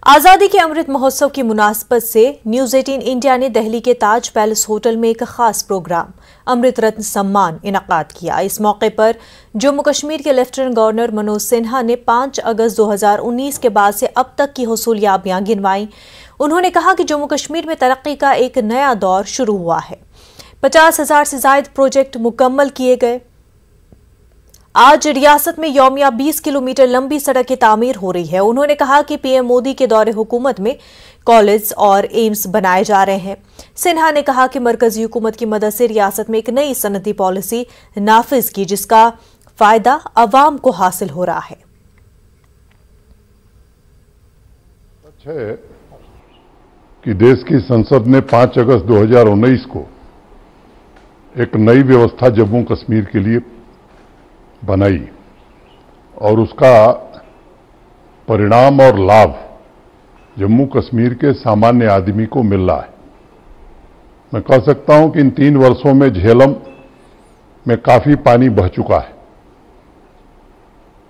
आज़ादी के अमृत महोत्सव की मुनासबत से न्यूज़ 18 इंडिया ने दिल्ली के ताज पैलेस होटल में एक खास प्रोग्राम अमृत रत्न सम्मान इनकाद किया। इस मौके पर जम्मू कश्मीर के लेफ्टिनेंट गवर्नर मनोज सिन्हा ने 5 अगस्त 2019 के बाद से अब तक की हुसूलियाबियां गिनवाई। उन्होंने कहा कि जम्मू कश्मीर में तरक्की का एक नया दौर शुरू हुआ है। 50,000 से ज्यादा प्रोजेक्ट मुकम्मल किए गए। आज रियासत में यौमिया 20 किलोमीटर लंबी सड़क की तामीर हो रही है। उन्होंने कहा कि पीएम मोदी के दौरे हुकूमत में कॉलेज और एम्स बनाए जा रहे हैं। सिन्हा ने कहा कि मरकजी हुकूमत की मदद से रियासत में एक नई सनती पॉलिसी नाफिज की, जिसका फायदा अवाम को हासिल हो रहा है। सच है कि देश की संसद ने 5 अगस्त 2019 को एक नई व्यवस्था जम्मू कश्मीर के लिए बनाई और उसका परिणाम और लाभ जम्मू कश्मीर के सामान्य आदमी को मिल रहा है। मैं कह सकता हूं कि इन 3 वर्षों में झेलम में काफी पानी बह चुका है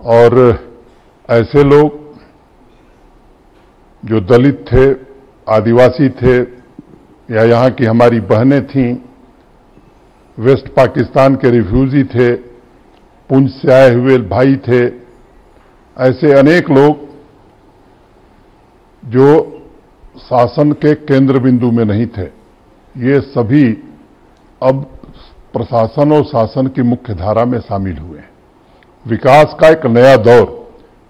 और ऐसे लोग जो दलित थे, आदिवासी थे या यहां की हमारी बहनें थीं, वेस्ट पाकिस्तान के रिफ्यूजी थे, पुंछ से आए हुए भाई थे, ऐसे अनेक लोग जो शासन के केंद्र बिंदु में नहीं थे, ये सभी अब प्रशासन और शासन की मुख्य धारा में शामिल हुए हैं। विकास का एक नया दौर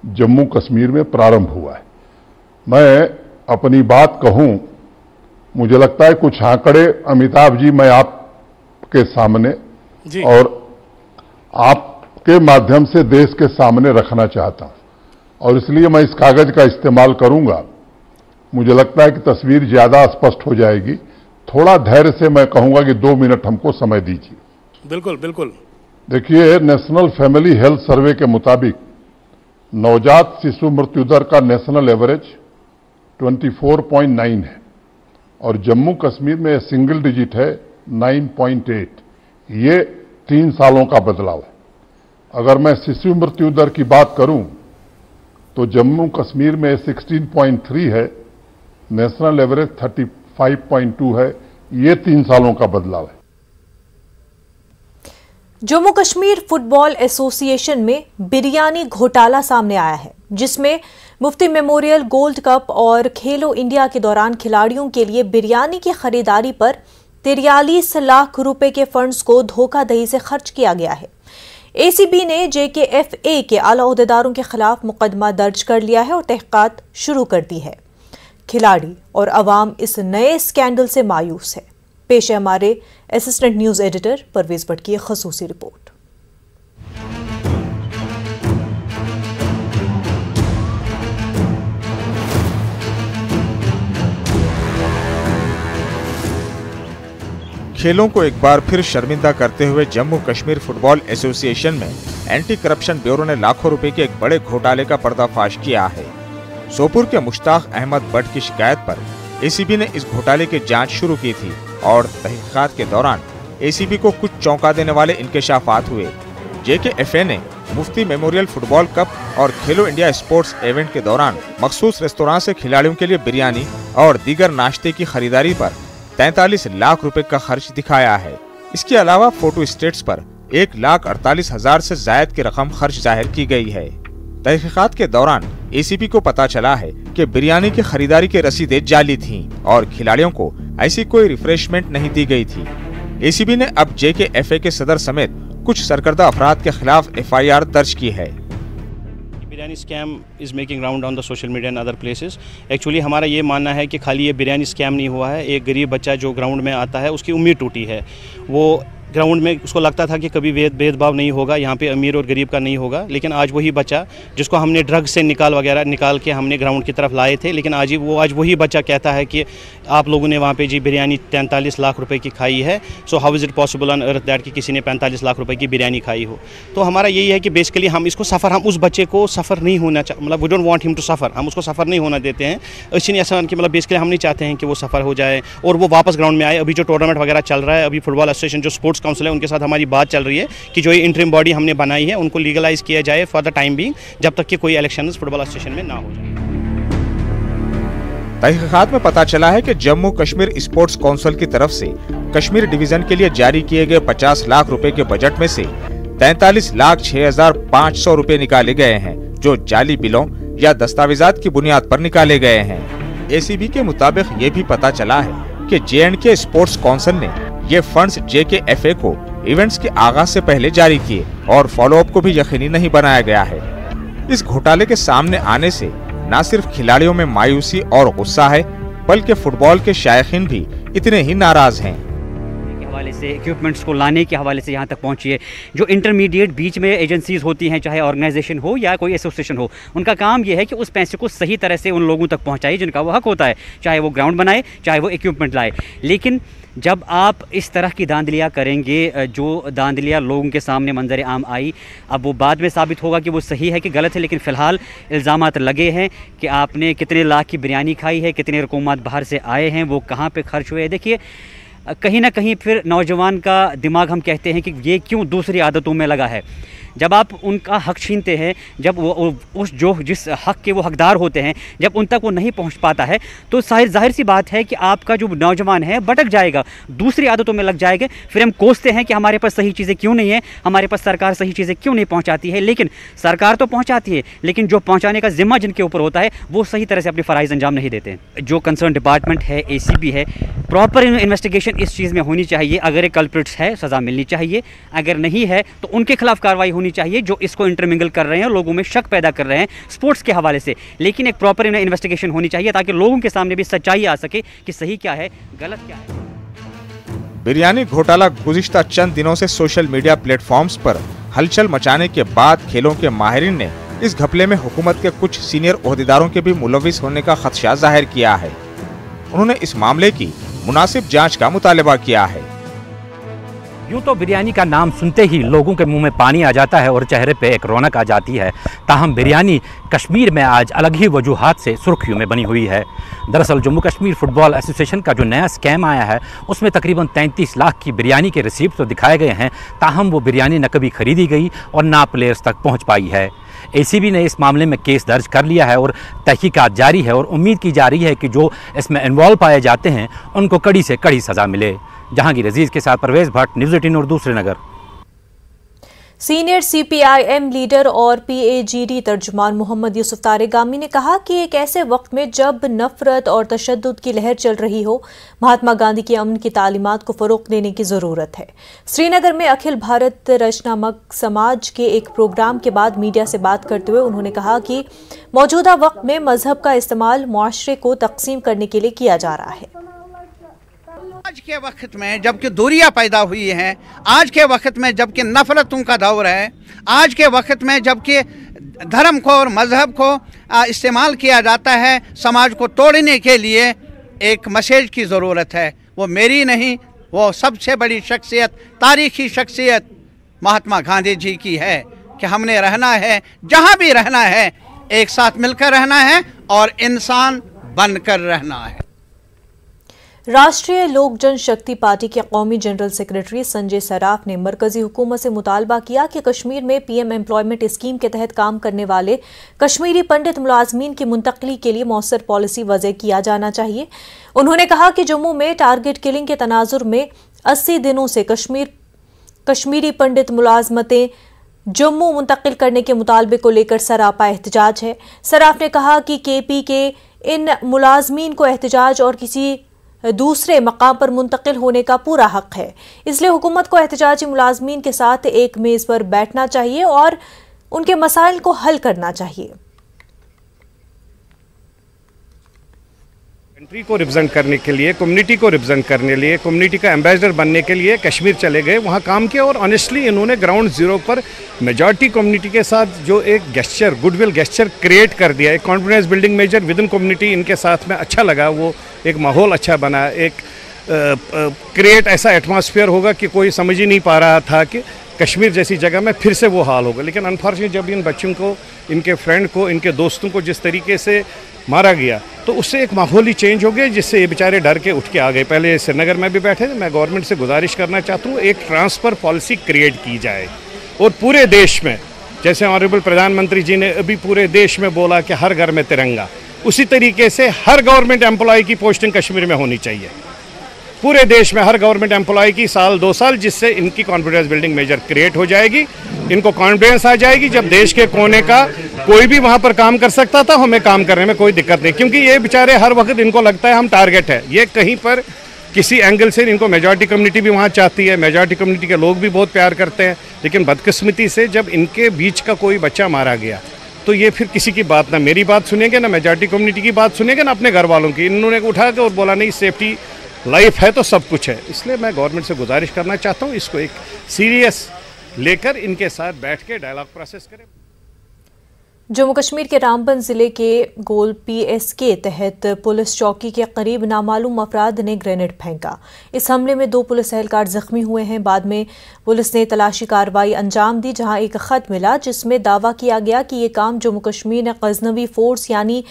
जम्मू कश्मीर में प्रारंभ हुआ है। मैं अपनी बात कहूं, मुझे लगता है कुछ आंकड़े अमिताभ जी मैं आपके सामने और आपके माध्यम से देश के सामने रखना चाहता हूं और इसलिए मैं इस कागज का इस्तेमाल करूंगा। मुझे लगता है कि तस्वीर ज्यादा स्पष्ट हो जाएगी। थोड़ा धैर्य से मैं कहूंगा कि 2 मिनट हमको समय दीजिए। बिल्कुल बिल्कुल। देखिए, नेशनल फैमिली हेल्थ सर्वे के मुताबिक नवजात शिशु मृत्यु दर का नेशनल एवरेज 24.9 है और जम्मू कश्मीर में सिंगल डिजिट है 9.8। ये 3 सालों का बदलाव है। अगर मैं शिशु मृत्यु दर की बात करूं तो जम्मू कश्मीर में 16.3 है, नेशनल एवरेज 35.2 है। ये 3 सालों का बदलाव है। जम्मू कश्मीर फुटबॉल एसोसिएशन में बिरयानी घोटाला सामने आया है, जिसमें मुफ्ती मेमोरियल गोल्ड कप और खेलो इंडिया के दौरान खिलाड़ियों के लिए बिरयानी की खरीदारी पर 43 लाख रुपए के फंड्स को धोखाधड़ी से खर्च किया गया है। एसीबी ने JKFA के आला ओहदेदारों के खिलाफ मुकदमा दर्ज कर लिया है और तहकीकात शुरू कर दी है। खिलाड़ी और अवाम इस नए स्कैंडल से मायूस है। पेश है हमारे assistant news editor Parvez Bhat की एक खसूसी रिपोर्ट। खेलों को एक बार फिर शर्मिंदा करते हुए जम्मू कश्मीर फुटबॉल एसोसिएशन में एंटी करप्शन ब्यूरो ने लाखों रुपए के एक बड़े घोटाले का पर्दाफाश किया है। सोपुर के मुश्ताक अहमद भट्ट की शिकायत पर एसीबी ने इस घोटाले की जांच शुरू की थी और तहकीकात के दौरान एसीबी को कुछ चौंका देने वाले इंकशाफात हुए। JKFA ने मुफ्ती मेमोरियल फुटबॉल कप और खेलो इंडिया स्पोर्ट्स इवेंट के दौरान मखसूस रेस्तोरां से खिलाड़ियों के लिए बिरयानी और दीगर नाश्ते की खरीदारी पर 43 लाख रुपए का खर्च दिखाया है। इसके अलावा फोटो स्टेट्स पर 1,48,000 से ज्यादा की रकम खर्च जाहिर की गई है। तहकीकात के दौरान एसीबी को पता चला है कि बिरयानी की खरीदारी की रसीदें जाली थीं और खिलाड़ियों को ऐसी कोई रिफ्रेशमेंट नहीं दी गई थी। एसीबी ने अब JKFA के सदर समेत कुछ सरकर्दा अफराद के खिलाफ FIR दर्ज की है। Biryani scam is making round on the social media and other places. Actually हमारा ये मानना है कि खाली ये बिरयानी स्कैम नहीं हुआ है। एक गरीब बच्चा जो ग्राउंड में आता है उसकी उम्मीद टूटी है। वो ग्राउंड में उसको लगता था कि कभी भेदभाव नहीं होगा, यहाँ पे अमीर और गरीब का नहीं होगा, लेकिन आज वही बच्चा जिसको हमने ड्रग से निकाल के हमने ग्राउंड की तरफ लाए थे, लेकिन आज वही बच्चा कहता है कि आप लोगों ने वहाँ पे जी बिरयानी 43 लाख रुपए की खाई है। So how is it possible on earth that कि किसी ने 45 लाख रुपए की बिरयानी खाई हो। तो हमारा यही है कि बेसिकली हम इसको हम उस बच्चे को सफ़र नहीं होना मतलब we don't want him to suffer, हम उसको सफ़र नहीं होना देते हैं। इसलिए ऐसा कि मतलब बेसिकली हम नहीं चाहते हैं कि वो सफ़र हो जाए और वो वापस ग्राउंड में आए। अभी जो टूर्नामेंट वगैरह चल रहा है, अभी फुटबॉल एसोसिएशन जो स्पोर्ट्स काउंसिल है उनके साथ हमारी बात चल रही है कि जो ये इंटरिम बॉडी हमने बनाई है उनको लीगलाइज किया जाए फॉर द टाइम बीइंग, जब तक कि कोई इलेक्शन फुटबॉल एसोसिएशन में ना हो जाए। तहकीकात में पता चला है कि जम्मू कश्मीर स्पोर्ट्स काउंसिल की तरफ से कश्मीर डिवीजन के लिए जारी किए गए 50 लाख रुपए के बजट में से 43,06,500 रुपए निकाले गए हैं, जो जाली बिलों या दस्तावेजात की बुनियाद पर निकाले गए हैं। एसीबी के मुताबिक ये भी पता चला है कि J&K स्पोर्ट्स काउंसिल ने ये फंड्स JKFA को इवेंट्स के आगाज से पहले जारी किए और फॉलोअप को भी यकीनी नहीं बनाया गया है। इस घोटाले के सामने आने से न सिर्फ खिलाड़ियों में मायूसी और गुस्सा है, बल्कि फुटबॉल के शायकीन भी इतने ही नाराज हैं। हवाले से इक्विपमेंट्स को लाने के हवाले से यहाँ तक पहुँची है। जो इंटरमीडिएट बीच में एजेंसीज होती हैं, चाहे ऑर्गेनाइजेशन हो या कोई एसोसिएशन हो, उनका काम ये है कि उस पैसे को सही तरह से उन लोगों तक पहुँचाए जिनका वो हक होता है, चाहे वो ग्राउंड बनाए, चाहे वो इक्विपमेंट लाए। लेकिन जब आप इस तरह की धांधलियाँ करेंगे, जो धांधलियाँ लोगों के सामने मंजर आम आई, अब वो बाद में साबित होगा कि वो सही है कि गलत है, लेकिन फ़िलहाल इल्ज़ामात लगे हैं कि आपने कितने लाख की बिरयानी खाई है, कितने रकूमात बाहर से आए हैं, वो कहाँ पे खर्च हुए हैं। देखिए, कहीं ना कहीं फिर नौजवान का दिमाग, हम कहते हैं कि ये क्यों दूसरी आदतों में लगा है। जब आप उनका हक छीनते हैं, जब वो जिस हक के वो हकदार होते हैं, जब उन तक वो नहीं पहुंच पाता है, तो जाहिर सी बात है कि आपका जो नौजवान है भटक जाएगा, दूसरी आदतों में लग जाएगा। फिर हम कोसते हैं कि हमारे पास सही चीज़ें क्यों नहीं है, हमारे पास सरकार सही चीज़ें क्यों नहीं पहुँचाती है। लेकिन सरकार तो पहुँचाती है, लेकिन जो पहुँचाने का जिम्मा जिनके ऊपर होता है, वो सही तरह से अपने फ़राइज़ अंजाम नहीं देते हैं। जो कंसर्न डिपार्टमेंट है, ACB है, प्रॉपर इन्वेस्टिगेशन इस चीज़ में होनी चाहिए। अगर एक कल्प्रिट्स है, सज़ा मिलनी चाहिए, अगर नहीं है तो उनके खिलाफ कार्रवाई होनी चाहिए जो इसको इंटरमिंगल कर रहे हैं, लोगों में शक पैदा कर रहे हैं स्पोर्ट्स के हवाले से। लेकिन एक प्रॉपर इन्वेस्टिगेशन होनी चाहिए ताकि लोगों के सामने भी सच्चाई आ सके कि सही क्या है, गलत क्या है। बिरयानी घोटाला गुज़िश्ता चंद दिनों से सोशल मीडिया प्लेटफॉर्म्स पर हलचल मचाने के बाद खेलों के माहिरीन ने इस घपले में हुकूमत के कुछ सीनियर ओहदेदारों के भी मुलविस होने का खदशा जाहिर किया है। उन्होंने इस मामले की मुनासिब जांच का मुतालबा किया है। यूँ तो बिरयानी का नाम सुनते ही लोगों के मुंह में पानी आ जाता है और चेहरे पे एक रौनक आ जाती है। ताहम बिरयानी कश्मीर में आज अलग ही वजूहात से सुर्खियों में बनी हुई है। दरअसल जम्मू कश्मीर फुटबॉल एसोसिएशन का जो नया स्कैम आया है, उसमें तकरीबन 33 लाख की बिरयानी के रिसीप्ट तो दिखाए गए हैं, ताहम वो बिरयानी न कभी खरीदी गई और ना प्लेयर्स तक पहुँच पाई है। ACB ने इस मामले में केस दर्ज कर लिया है और तहकीकात जारी है और उम्मीद की जा रही है कि जो इसमें इन्वॉल्व पाए जाते हैं उनको कड़ी से कड़ी सज़ा मिले। जहांगीर अजीज के साथ परवेज भट्ट, न्यूज़ 18 और दूसरे नगर। सीनियर CPIM लीडर और PAGD तर्जुमान मोहम्मद यूसुफ तारेगामी ने कहा कि एक ऐसे वक्त में जब नफरत और तशद्दुद की लहर चल रही हो, महात्मा गांधी की अमन की तालीमात को फ़रोग़ देने की ज़रूरत है। श्रीनगर में अखिल भारत रचनात्मक समाज के एक प्रोग्राम के बाद मीडिया से बात करते हुए उन्होंने कहा कि मौजूदा वक्त में मजहब का इस्तेमाल मुआशरे को तकसीम करने के लिए किया जा रहा है। आज के वक्त में जबकि दूरियां पैदा हुई हैं, आज के वक्त में जबकि नफरतों का दौर है, आज के वक्त में जबकि धर्म को और मजहब को इस्तेमाल किया जाता है समाज को तोड़ने के लिए, एक मैसेज की ज़रूरत है। वो मेरी नहीं, वो सबसे बड़ी शख्सियत, तारीखी शख्सियत महात्मा गांधी जी की है कि हमने रहना है, जहाँ भी रहना है एक साथ मिलकर रहना है और इंसान बनकर रहना है। राष्ट्रीय लोक जनशक्ति पार्टी के कौमी जनरल सेक्रेटरी संजय सराफ ने मरकजी हुकूमत से मुतालबा किया कि कश्मीर में PM एम्प्लॉयमेंट स्कीम के तहत काम करने वाले कश्मीरी पंडित मुलाजमीन की मुंतकली के लिए मौसर पॉलिसी वज़े किया जाना चाहिए। उन्होंने कहा कि जम्मू में टारगेट किलिंग के तनाजुर में 80 दिनों से कश्मीरी पंडित मुलाजमतें जम्मू मुंतकिल करने के मुतालबे को लेकर सरापा एहतजाज है। सराफ ने कहा कि KP के इन मुलाजमीन को एहतजाज और किसी दूसरे मकाम पर मुंतकिल होने का पूरा हक है, इसलिए हुकूमत को एहतजाजी मुलाजमीन के साथ एक मेज़ पर बैठना चाहिए और उनके मसाइल को हल करना चाहिए। कंट्री को रिप्रेजेंट करने के लिए, कम्युनिटी को रिप्रेजेंट करने लिए, कम्युनिटी का एम्बेसडर बनने के लिए कश्मीर चले गए, वहाँ काम किया और ऑनेस्टली इन्होंने ग्राउंड जीरो पर मेजॉरिटी कम्युनिटी के साथ जो एक गेस्चर, गुडविल गेस्चर क्रिएट कर दिया, एक confidence building measure within community इनके साथ में अच्छा लगा, वो एक माहौल अच्छा बना, एक क्रिएट ऐसा एटमॉस्फेयर होगा कि कोई समझ ही नहीं पा रहा था कि कश्मीर जैसी जगह में फिर से वो हाल होगा। लेकिन अनफॉर्चुनेट जब इन बच्चों को, इनके फ्रेंड को, इनके दोस्तों को जिस तरीके से मारा गया, तो उससे एक माहौल ही चेंज हो गया जिससे ये बेचारे डर के उठ के आ गए। पहले श्रीनगर में भी बैठे थे। मैं गवर्नमेंट से गुजारिश करना चाहता हूँ एक ट्रांसफ़र पॉलिसी क्रिएट की जाए और पूरे देश में, जैसे ऑनरेबल प्रधानमंत्री जी ने अभी पूरे देश में बोला कि हर घर में तिरंगा, उसी तरीके से हर गवर्नमेंट एम्प्लॉय की पोस्टिंग कश्मीर में होनी चाहिए, पूरे देश में हर गवर्नमेंट एम्प्लॉय की साल 2 साल, जिससे इनकी कॉन्फिडेंस बिल्डिंग मेजर क्रिएट हो जाएगी, इनको कॉन्फिडेंस आ जाएगी। जब देश के कोने का कोई भी वहाँ पर काम कर सकता था, हमें काम करने में कोई दिक्कत नहीं, क्योंकि ये बेचारे हर वक्त इनको लगता है हम टारगेट है। ये कहीं पर किसी एंगल से इनको मेजॉरिटी कम्युनिटी भी वहाँ चाहती है, मेजॉरिटी कम्युनिटी के लोग भी बहुत प्यार करते हैं, लेकिन बदकिस्मती से जब इनके बीच का कोई बच्चा मारा गया तो ये फिर किसी की बात, ना मेरी बात सुनेंगे, ना मेजॉरिटी कम्युनिटी की बात सुनेंगे, ना अपने घर वालों की। इन्होंने उठा के और बोला नहीं, सेफ्टी लाइफ है तो सब कुछ है। इसलिए मैं गवर्नमेंट से गुजारिश करना चाहता हूँ, इसको एक सीरियस लेकर इनके साथ बैठ के डायलॉग प्रोसेस करें। जम्मू कश्मीर के रामबन जिले के गोल PS के तहत पुलिस चौकी के करीब नामालूम अफराद ने ग्रेनेड फेंका। इस हमले में 2 पुलिस एहलकार जख्मी हुए हैं। बाद में पुलिस ने तलाशी कार्रवाई अंजाम दी, जहां एक खत मिला जिसमें दावा किया गया कि ये काम जम्मू कश्मीर ने गजनवी फोर्स यानी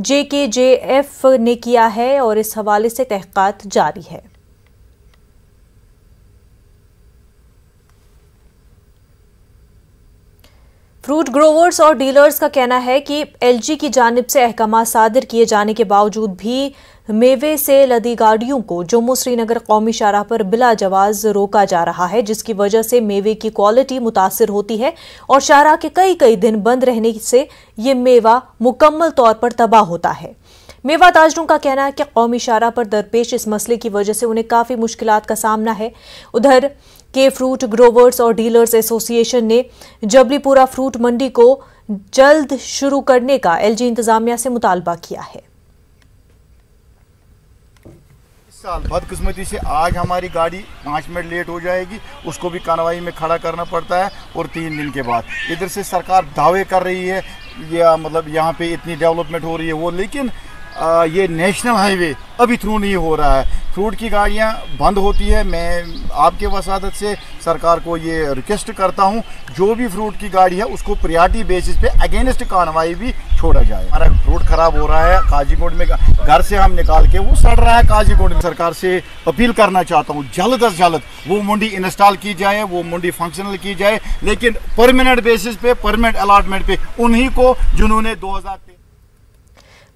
JKJF ने किया है और इस हवाले से तहकीकात जारी है। फ्रूट ग्रोवर्स और डीलर्स का कहना है कि LG की जानिब से अहकाम सादिर किए जाने के बावजूद भी मेवे से लदी गाड़ियों को जम्मू श्रीनगर कौमी शाहराह पर बिला जवाज रोका जा रहा है, जिसकी वजह से मेवे की क्वालिटी मुतासिर होती है और शाहराह के कई दिन बंद रहने से ये मेवा मुकम्मल तौर पर तबाह होता है। मेवा ताजरों का कहना है कि कौमी शाहराह पर दरपेश इस मसले की वजह से उन्हें काफ़ी मुश्किलात का सामना है। उधर के फ्रूट ग्रोवर्स और डीलर्स एसोसिएशन ने जबलीपुरा फ्रूट मंडी को जल्द शुरू करने का LG इंतजामिया से मुतालबा किया है। इस साल बदकिस्मती से आज हमारी गाड़ी 5 मिनट लेट हो जाएगी, उसको भी कार्रवाई में खड़ा करना पड़ता है, और 3 दिन के बाद इधर से सरकार दावे कर रही है या मतलब यहाँ पे इतनी डेवलपमेंट हो रही है वो, लेकिन ये नेशनल हाईवे अभी थ्रू नहीं हो रहा है। फ्रूट की गाड़ियाँ बंद होती है। मैं आपके वसादत से सरकार को ये रिक्वेस्ट करता हूँ, जो भी फ्रूट की गाड़ी है उसको प्रायोरिटी बेसिस पे अगेंस्ट कार्रवाई भी छोड़ा जाए। हमारा फ्रूट खराब हो रहा है, काजीकोट में घर से हम निकाल के वो सड़ रहा है काजीकोट में। सरकार से अपील करना चाहता हूँ जल्द अज जल्द वो मंडी इंस्टॉल की जाए, वो मंडी फंक्शनल की जाए, लेकिन परमानेंट बेसिस पे, परमानेंट अलॉटमेंट पे उन्हीं को जिन्होंने 2003।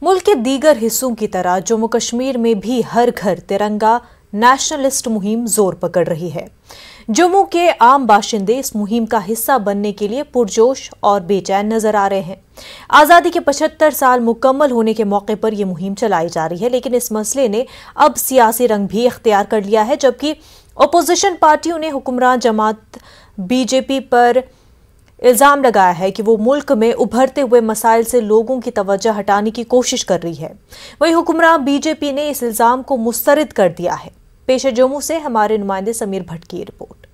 मुल्क के दीगर हिस्सों की तरह जम्मू कश्मीर में भी हर घर तिरंगा नेशनलिस्ट मुहिम जोर पकड़ रही है। जम्मू के आम बाशिंदे इस मुहिम का हिस्सा बनने के लिए पुरजोश और बेचैन नजर आ रहे हैं। आज़ादी के 75 साल मुकम्मल होने के मौके पर यह मुहिम चलाई जा रही है, लेकिन इस मसले ने अब सियासी रंग भी इख्तियार कर लिया है, जबकि अपोजिशन पार्टियों ने हुक्मरान जमात BJP पर इल्जाम लगाया है कि वो मुल्क में उभरते हुए मसाइल से लोगों की तवज्जो हटाने की कोशिश कर रही है। वहीं हुक्मरान BJP ने इस इल्जाम को मुस्तरद कर दिया है। पेश है जम्मू से हमारे नुमाइंदे समीर भट्ट की रिपोर्ट।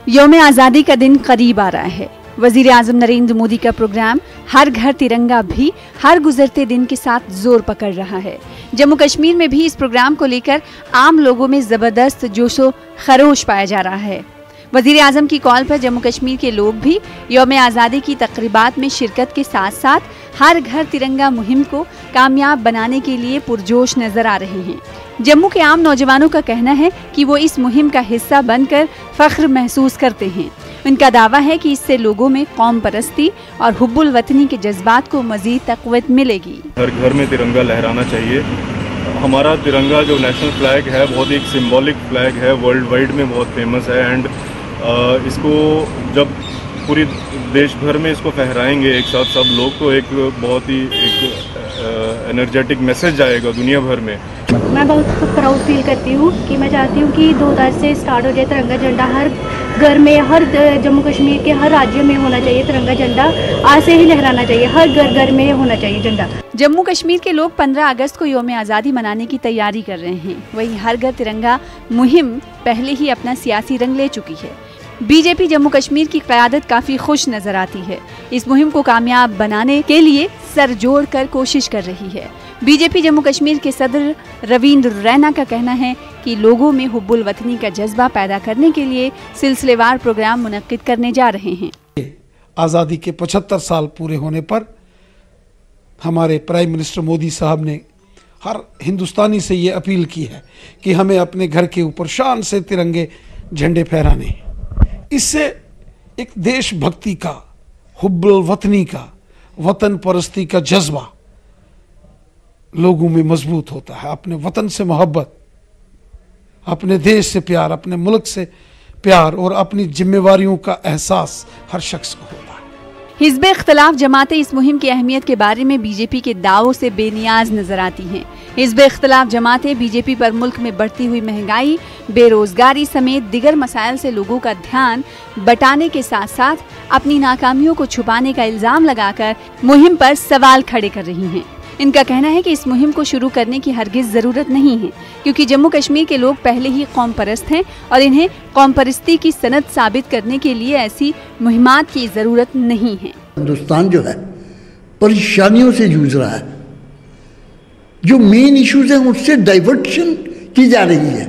यौम आज़ादी का दिन करीब आ रहा है। वजीर आजम नरेंद्र मोदी का प्रोग्राम हर घर तिरंगा भी हर गुजरते दिन के साथ जोर पकड़ रहा है। जम्मू कश्मीर में भी इस प्रोग्राम को लेकर आम लोगों में जबरदस्त जोशो खरोश पाया जा रहा है। वजीर आजम की कॉल पर जम्मू कश्मीर के लोग भी यौम आज़ादी की तकरीबात में शिरकत के साथ साथ हर घर तिरंगा मुहिम को कामयाब बनाने के लिए पुरजोश नजर आ रहे हैं। जम्मू के आम नौजवानों का कहना है कि वो इस मुहिम का हिस्सा बनकर फख्र महसूस करते हैं। उनका दावा है कि इससे लोगों में कौम परस्ती और हुब्बुल वतनी के जज्बात को मजीद तक़व्वत मिलेगी। हर घर में तिरंगा लहराना चाहिए। हमारा तिरंगा जो नेशनल फ्लैग है बहुत एक सिंबॉलिक फ्लैग है, वर्ल्ड वाइड में बहुत फेमस है। एंड इसको जब पूरी देश भर में इसको फहराएंगे एक साथ सब लोग, तो एक बहुत ही एक एनर्जेटिक मैसेज आएगा दुनिया भर में। मैं बहुत प्राउड फील करती हूँ कि मैं चाहती हूँ कि 2000 से स्टार्ट हो जाए तिरंगा झंडा हर घर में, हर जम्मू कश्मीर के हर राज्य में होना चाहिए तिरंगा झंडा। आज से ही लहराना चाहिए, हर घर में होना चाहिए झंडा। जम्मू कश्मीर के लोग 15 अगस्त को यौम आज़ादी मनाने की तैयारी कर रहे हैं। वहीं हर घर तिरंगा मुहिम पहले ही अपना सियासी रंग ले चुकी है। BJP जम्मू कश्मीर की क़यादत काफ़ी खुश नजर आती है। इस मुहिम को कामयाब बनाने के लिए सर जोड़ कर कोशिश कर रही है। BJP जम्मू कश्मीर के सदर रविंद्र रैना का कहना है कि लोगों में हुब्बुल वतनी का जज्बा पैदा करने के लिए सिलसिलेवार प्रोग्राम मुनक्किद करने जा रहे हैं। आज़ादी के 75 साल पूरे होने पर हमारे प्राइम मिनिस्टर मोदी साहब ने हर हिंदुस्तानी से ये अपील की है कि हमें अपने घर के ऊपर शान से तिरंगे झंडे फहराने। इससे एक देशभक्ति का हुब्बुल वतनी का, वतन परस्ती का जज्बा लोगों में मजबूत होता है। अपने वतन से मोहब्बत, अपने देश से प्यार, अपने मुल्क से प्यार और अपनी जिम्मेवारियों का एहसास हर शख्स को होता है। हिज़्ब इख्तिलाफ जमातें इस मुहिम की अहमियत के बारे में बीजेपी के दावों से बेनियाज नजर आती हैं। हिज़्ब इख्तिलाफ जमातें बीजेपी पर मुल्क में बढ़ती हुई महंगाई, बेरोजगारी समेत दिगर मसाइल से लोगों का ध्यान बटाने के साथ साथ अपनी नाकामियों को छुपाने का इल्जाम लगाकर मुहिम पर सवाल खड़े कर रही हैं। इनका कहना है कि इस मुहिम को शुरू करने की हरगिज जरूरत नहीं है, क्योंकि जम्मू कश्मीर के लोग पहले ही कौम परस्त हैं और इन्हें कौम परस्ती की सनद साबित करने के लिए ऐसी मुहिमात की जरूरत नहीं है। हिंदुस्तान जो है परेशानियों से जूझ रहा है, जो मेन इश्यूज हैं उससे डाइवर्शन की जा रही है,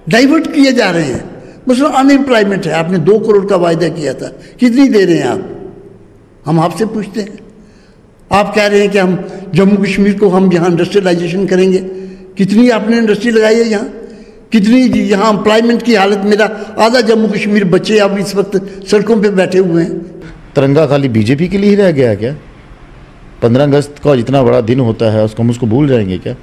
डाइवर्ट किए जा रहे हैं। मतलब अनएम्प्लॉयमेंट है, आपने 2 करोड़ का वायदा किया था, कितनी दे रहे हैं आप? हम आपसे पूछते हैं। आप कह रहे हैं कि हम जम्मू कश्मीर को हम यहाँ इंडस्ट्रियलाइजेशन करेंगे, कितनी आपने इंडस्ट्री लगाई है यहाँ? कितनी यहाँ एम्प्लॉयमेंट की हालत, मेरा आधा जम्मू कश्मीर बच्चे अब इस वक्त सड़कों पे बैठे हुए हैं। तिरंगा खाली बीजेपी के लिए ही रह गया क्या? 15 अगस्त का इतना बड़ा दिन होता है, उसको हम उसको भूल जाएंगे क्या?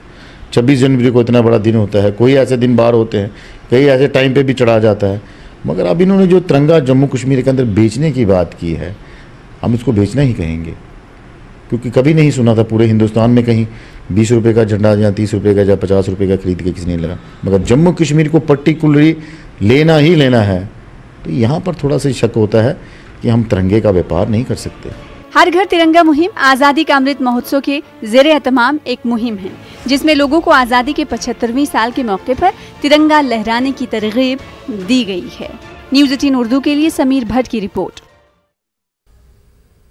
26 जनवरी को इतना बड़ा दिन होता है, कोई ऐसे दिन बाहर होते हैं, कई ऐसे टाइम पे भी चढ़ा जाता है। मगर अब इन्होंने जो तिरंगा जम्मू कश्मीर के अंदर बेचने की बात की है, हम इसको बेचना ही कहेंगे, क्योंकि कभी नहीं सुना था पूरे हिंदुस्तान में कहीं 20 रुपये का झंडा या 30 रुपये का या 50 रुपये का खरीद के किसी ने लगा। मगर जम्मू कश्मीर को पर्टिकुलरली लेना ही लेना है, तो यहाँ पर थोड़ा सा शक होता है कि हम तिरंगे का व्यापार नहीं कर सकते। हर घर तिरंगा मुहिम आज़ादी का अमृत महोत्सव के ज़ेर-ए-तमाम एक मुहिम है, जिसमें लोगों को आज़ादी के 75वीं साल के मौके पर तिरंगा लहराने की तरगीब दी गई है। न्यूज़ 18 उर्दू के लिए समीर भट्ट की रिपोर्ट।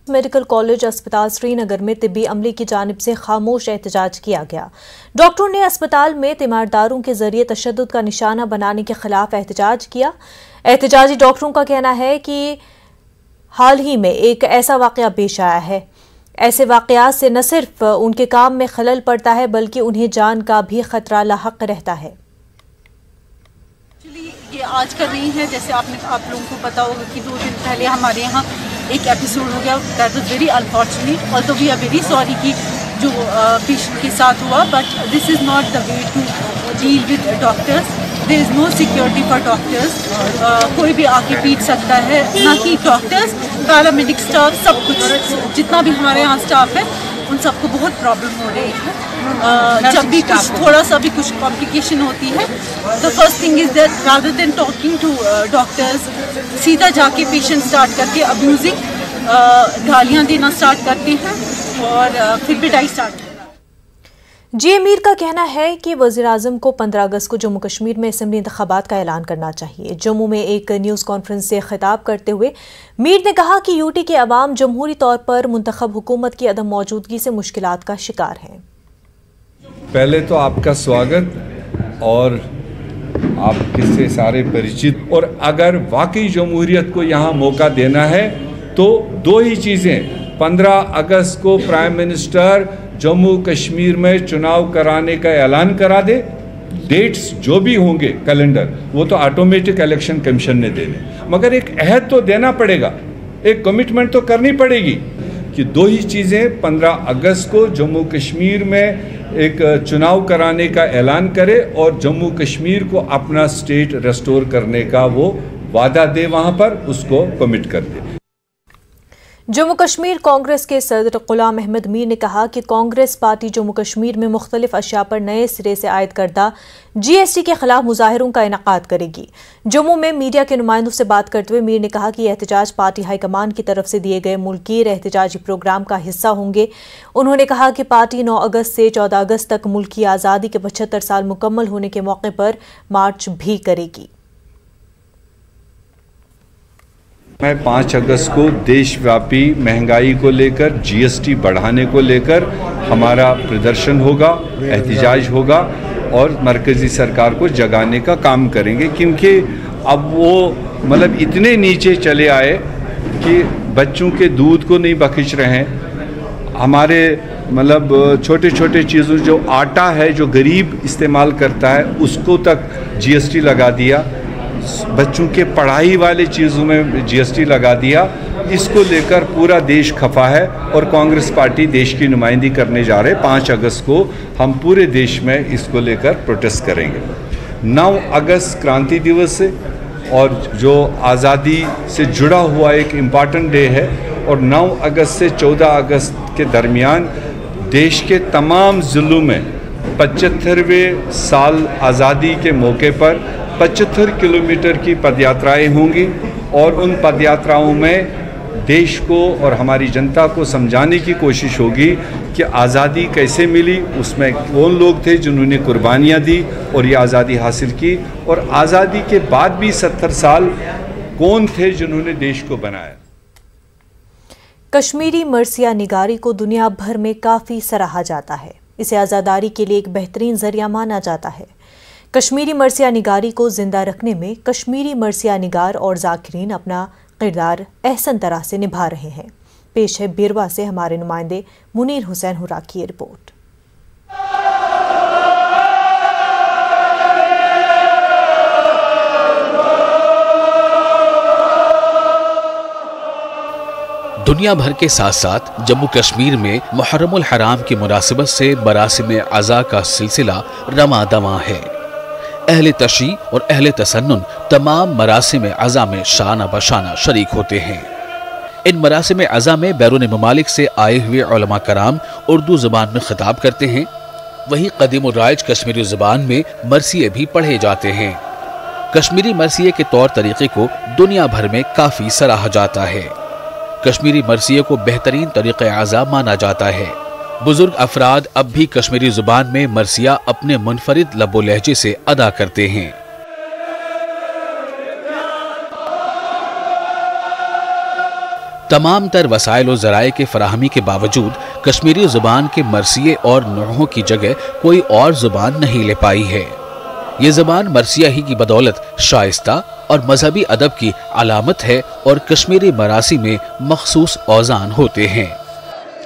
मेडिकल कॉलेज अस्पताल श्रीनगर में तिब्बी अमले की जानिब से खामोश एहतजाज किया गया। डॉक्टरों ने अस्पताल में तीमारदारों के जरिए तशद्दुद का निशाना बनाने के खिलाफ एहतजाज किया। एहतजाजी डॉक्टरों का कहना है कि हाल ही में एक ऐसा वाकया पेश आया है, ऐसे वाकयात से न सिर्फ उनके काम में खलल पड़ता है बल्कि उन्हें जान का भी खतरा लाहक रहता है। ये आज का नहीं है, जैसे आप लोगों को पता होगा कि 2 दिन पहले हमारे यहाँ एक एपिसोड हो गया, that was very unfortunate, although we are very sorry कि जो पेशेंट के साथ हुआ, but this is not the way to deal with doctors. There is no security for doctors, कोई भी आके पीट सकता है, ना कि डॉक्टर्स, पैरामेडिक स्टाफ, सब कुछ जितना भी हमारे यहाँ स्टाफ है उन सबको बहुत प्रॉब्लम हो रही है। जब भी कुछ थोड़ा सा भी कुछ कॉम्प्लिकेशन होती है, the first thing is that rather than talking to doctors, सीधा जाके पेशेंट स्टार्ट करके अब्यूजिंग, गालियाँ देना स्टार्ट करते हैं और फिर पिटाई स्टार्ट। जी मीर का कहना है कि वज़ीर-ए-आज़म को 15 अगस्त को जम्मू कश्मीर में असेंबली इंतखाबात का ऐलान करना चाहिए। जम्मू में एक न्यूज़ कॉन्फ्रेंस से खिताब करते हुए मीर ने कहा कि यूटी के अवाम जमहूरी तौर पर मुंतखब हुकूमत की अदम मौजूदगी से मुश्किलात का शिकार हैं। पहले तो आपका स्वागत और आप किससे सारे परिचित, और अगर वाकई जमहूरियत को यहाँ मौका देना है तो 2 ही चीज़ें। 15 अगस्त को प्राइम मिनिस्टर जम्मू कश्मीर में चुनाव कराने का ऐलान करा दे, डेट्स जो भी होंगे कैलेंडर वो तो ऑटोमेटिक इलेक्शन कमीशन ने देने, मगर एक अहद तो देना पड़ेगा, एक कमिटमेंट तो करनी पड़ेगी कि 2 ही चीज़ें, 15 अगस्त को जम्मू कश्मीर में एक चुनाव कराने का ऐलान करे और जम्मू कश्मीर को अपना स्टेट रेस्टोर करने का वो वादा दे, वहाँ पर उसको कमिट कर दे। जम्मू कश्मीर कांग्रेस के सदर गुलाम अहमद मीर ने कहा कि कांग्रेस पार्टी जम्मू कश्मीर में मुख्तलिफ अशिया पर नए सिरे से आयद करदा GST के खिलाफ मुजाहिरों का इनेकाद करेगी। जम्मू में मीडिया के नुमाइंदों से बात करते हुए मीर ने कहा कि एहतजाज पार्टी हाईकमान की तरफ से दिए गए मुल्कीर एहतजाजी प्रोग्राम का हिस्सा होंगे। उन्होंने कहा कि पार्टी 9 अगस्त से 14 अगस्त तक मुल्क की आज़ादी के 75 साल मुकम्मल होने के मौके पर मार्च भी करेगी। मैं 5 अगस्त को देशव्यापी महंगाई को लेकर, GST बढ़ाने को लेकर हमारा प्रदर्शन होगा, एहतजाज होगा और मरकज़ी सरकार को जगाने का काम करेंगे, क्योंकि अब वो मतलब इतने नीचे चले आए कि बच्चों के दूध को नहीं बख्श रहे हैं। हमारे मतलब छोटे छोटे चीज़ों, जो आटा है जो गरीब इस्तेमाल करता है उसको तक GST लगा दिया, बच्चों के पढ़ाई वाले चीज़ों में GST लगा दिया इसको लेकर पूरा देश खफा है और कांग्रेस पार्टी देश की नुमाइंदगी करने जा रहे हैं। 5 अगस्त को हम पूरे देश में इसको लेकर प्रोटेस्ट करेंगे। 9 अगस्त क्रांति दिवस है और जो आज़ादी से जुड़ा हुआ एक इम्पॉर्टेंट डे है और 9 अगस्त से 14 अगस्त के दरमियान देश के तमाम ज़िलों में 75वें साल आज़ादी के मौके पर 75 किलोमीटर की पदयात्राएं होंगी और उन पदयात्राओं में देश को और हमारी जनता को समझाने की कोशिश होगी कि आज़ादी कैसे मिली, उसमें कौन लोग थे जिन्होंने कुर्बानियाँ दी और ये आज़ादी हासिल की, और आज़ादी के बाद भी 70 साल कौन थे जिन्होंने देश को बनाया। कश्मीरी मरसिया निगारी को दुनिया भर में काफ़ी सराहा जाता है। इसे आज़ादारी के लिए एक बेहतरीन जरिया माना जाता है। कश्मीरी मरसिया निगारी को जिंदा रखने में कश्मीरी मरसिया निगार और ज़ाकिरीन अपना किरदार अहसन तरह से निभा रहे हैं। पेश है बीरवा से हमारे नुमाइंदे मुनीर हुसैन हुरा की रिपोर्ट। दुनिया भर के साथ साथ जम्मू कश्मीर में मुहर्रमुल हराम की मुनासिबत से मरासिम अज़ा का सिलसिला रमा दमा है। अहले तशी और अहले तसन्नुन तमाम मरासिम अज़ा में शाना बशाना शरीक होते हैं। इन मरासिम अज़ा में बैरून ममालिक से आए हुए उलमा कराम उर्दू ज़ुबान में खिताब करते हैं। वहीं कदीम राइज कश्मीरी ज़ुबान में मरसिये भी पढ़े जाते हैं। कश्मीरी मरसिये के तौर तरीक़े को दुनिया भर में काफ़ी सराहा जाता है। कश्मीरी मरसिये को बेहतरीन तरीक़े अज़ा माना जाता है। बुजुर्ग अफराद अब भी कश्मीरी जुबान में मरसिया अपने मुनफरिद लबो लहजे से अदा करते हैं। तमाम तर वसाइल और ज़राए के फराहमी के बावजूद कश्मीरी जुबान के मरसिये और नुहों की जगह कोई और जुबान नहीं ले पाई है। ये ज़बान मरसिया ही की बदौलत शाइस्ता और मजहबी अदब की अलामत है और कश्मीरी मरासी में मखसूस औज़ान होते हैं।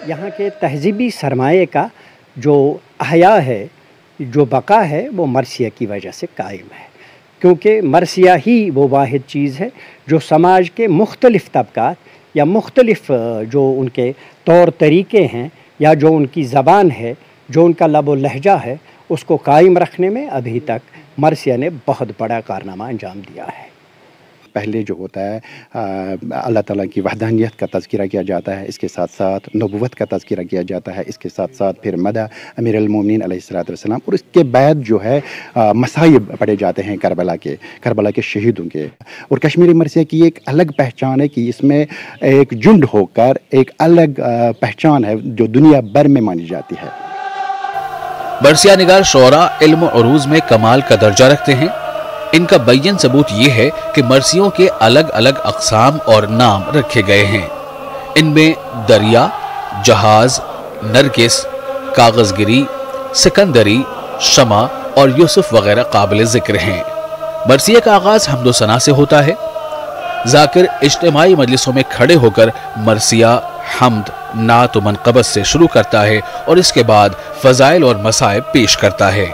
यहाँ के तहजीबी सरमाए का जो अहया है, जो बका है, वो मरसिया की वजह से कायम है, क्योंकि मरसिया ही वो वाहिद चीज़ है जो समाज के मुख्तलिफ तबकात या मुख्तलिफ जो उनके तौर तरीक़े हैं या जो उनकी ज़बान है, जो उनका लबो लहजा है, उसको कायम रखने में अभी तक मरसिया ने बहुत बड़ा कारनामा अंजाम दिया है। पहले जो होता है अल्लाह ताला की वहदानियत का तज़किरा किया जाता है, इसके साथ साथ नबुव्वत का तज़किरा किया जाता है, इसके साथ साथ फिर मदा अमीर अल मोमिनीन अलैहिस्सलातु वस्सलाम, और इसके बाद जो है मसाइब पढ़े जाते हैं करबला के शहीदों के। और कश्मीरी मरसिया की एक अलग पहचान है कि इसमें एक झुंड होकर एक अलग पहचान है जो दुनिया भर में मानी जाती है। मरसिया निगार शोरा इल्म और उरूज में कमाल का दर्जा रखते हैं। इनका बैयन सबूत ये है कि मरसियों के अलग अलग अक़साम और नाम रखे गए हैं। इनमें दरिया, जहाज, नरगिस, कागज़गिरी, सिकंदरी, शमा और यूसुफ वगैरह काबिल ज़िक्र हैं। मरसिया का आगाज़ हम्दो सना से होता है। ज़ाकिर इज्तिमाई मजलिसों में खड़े होकर मरसिया हम्द, नात व मनक़बत से शुरू करता है और इसके बाद फ़ज़ाइल और मसाइब पेश करता है।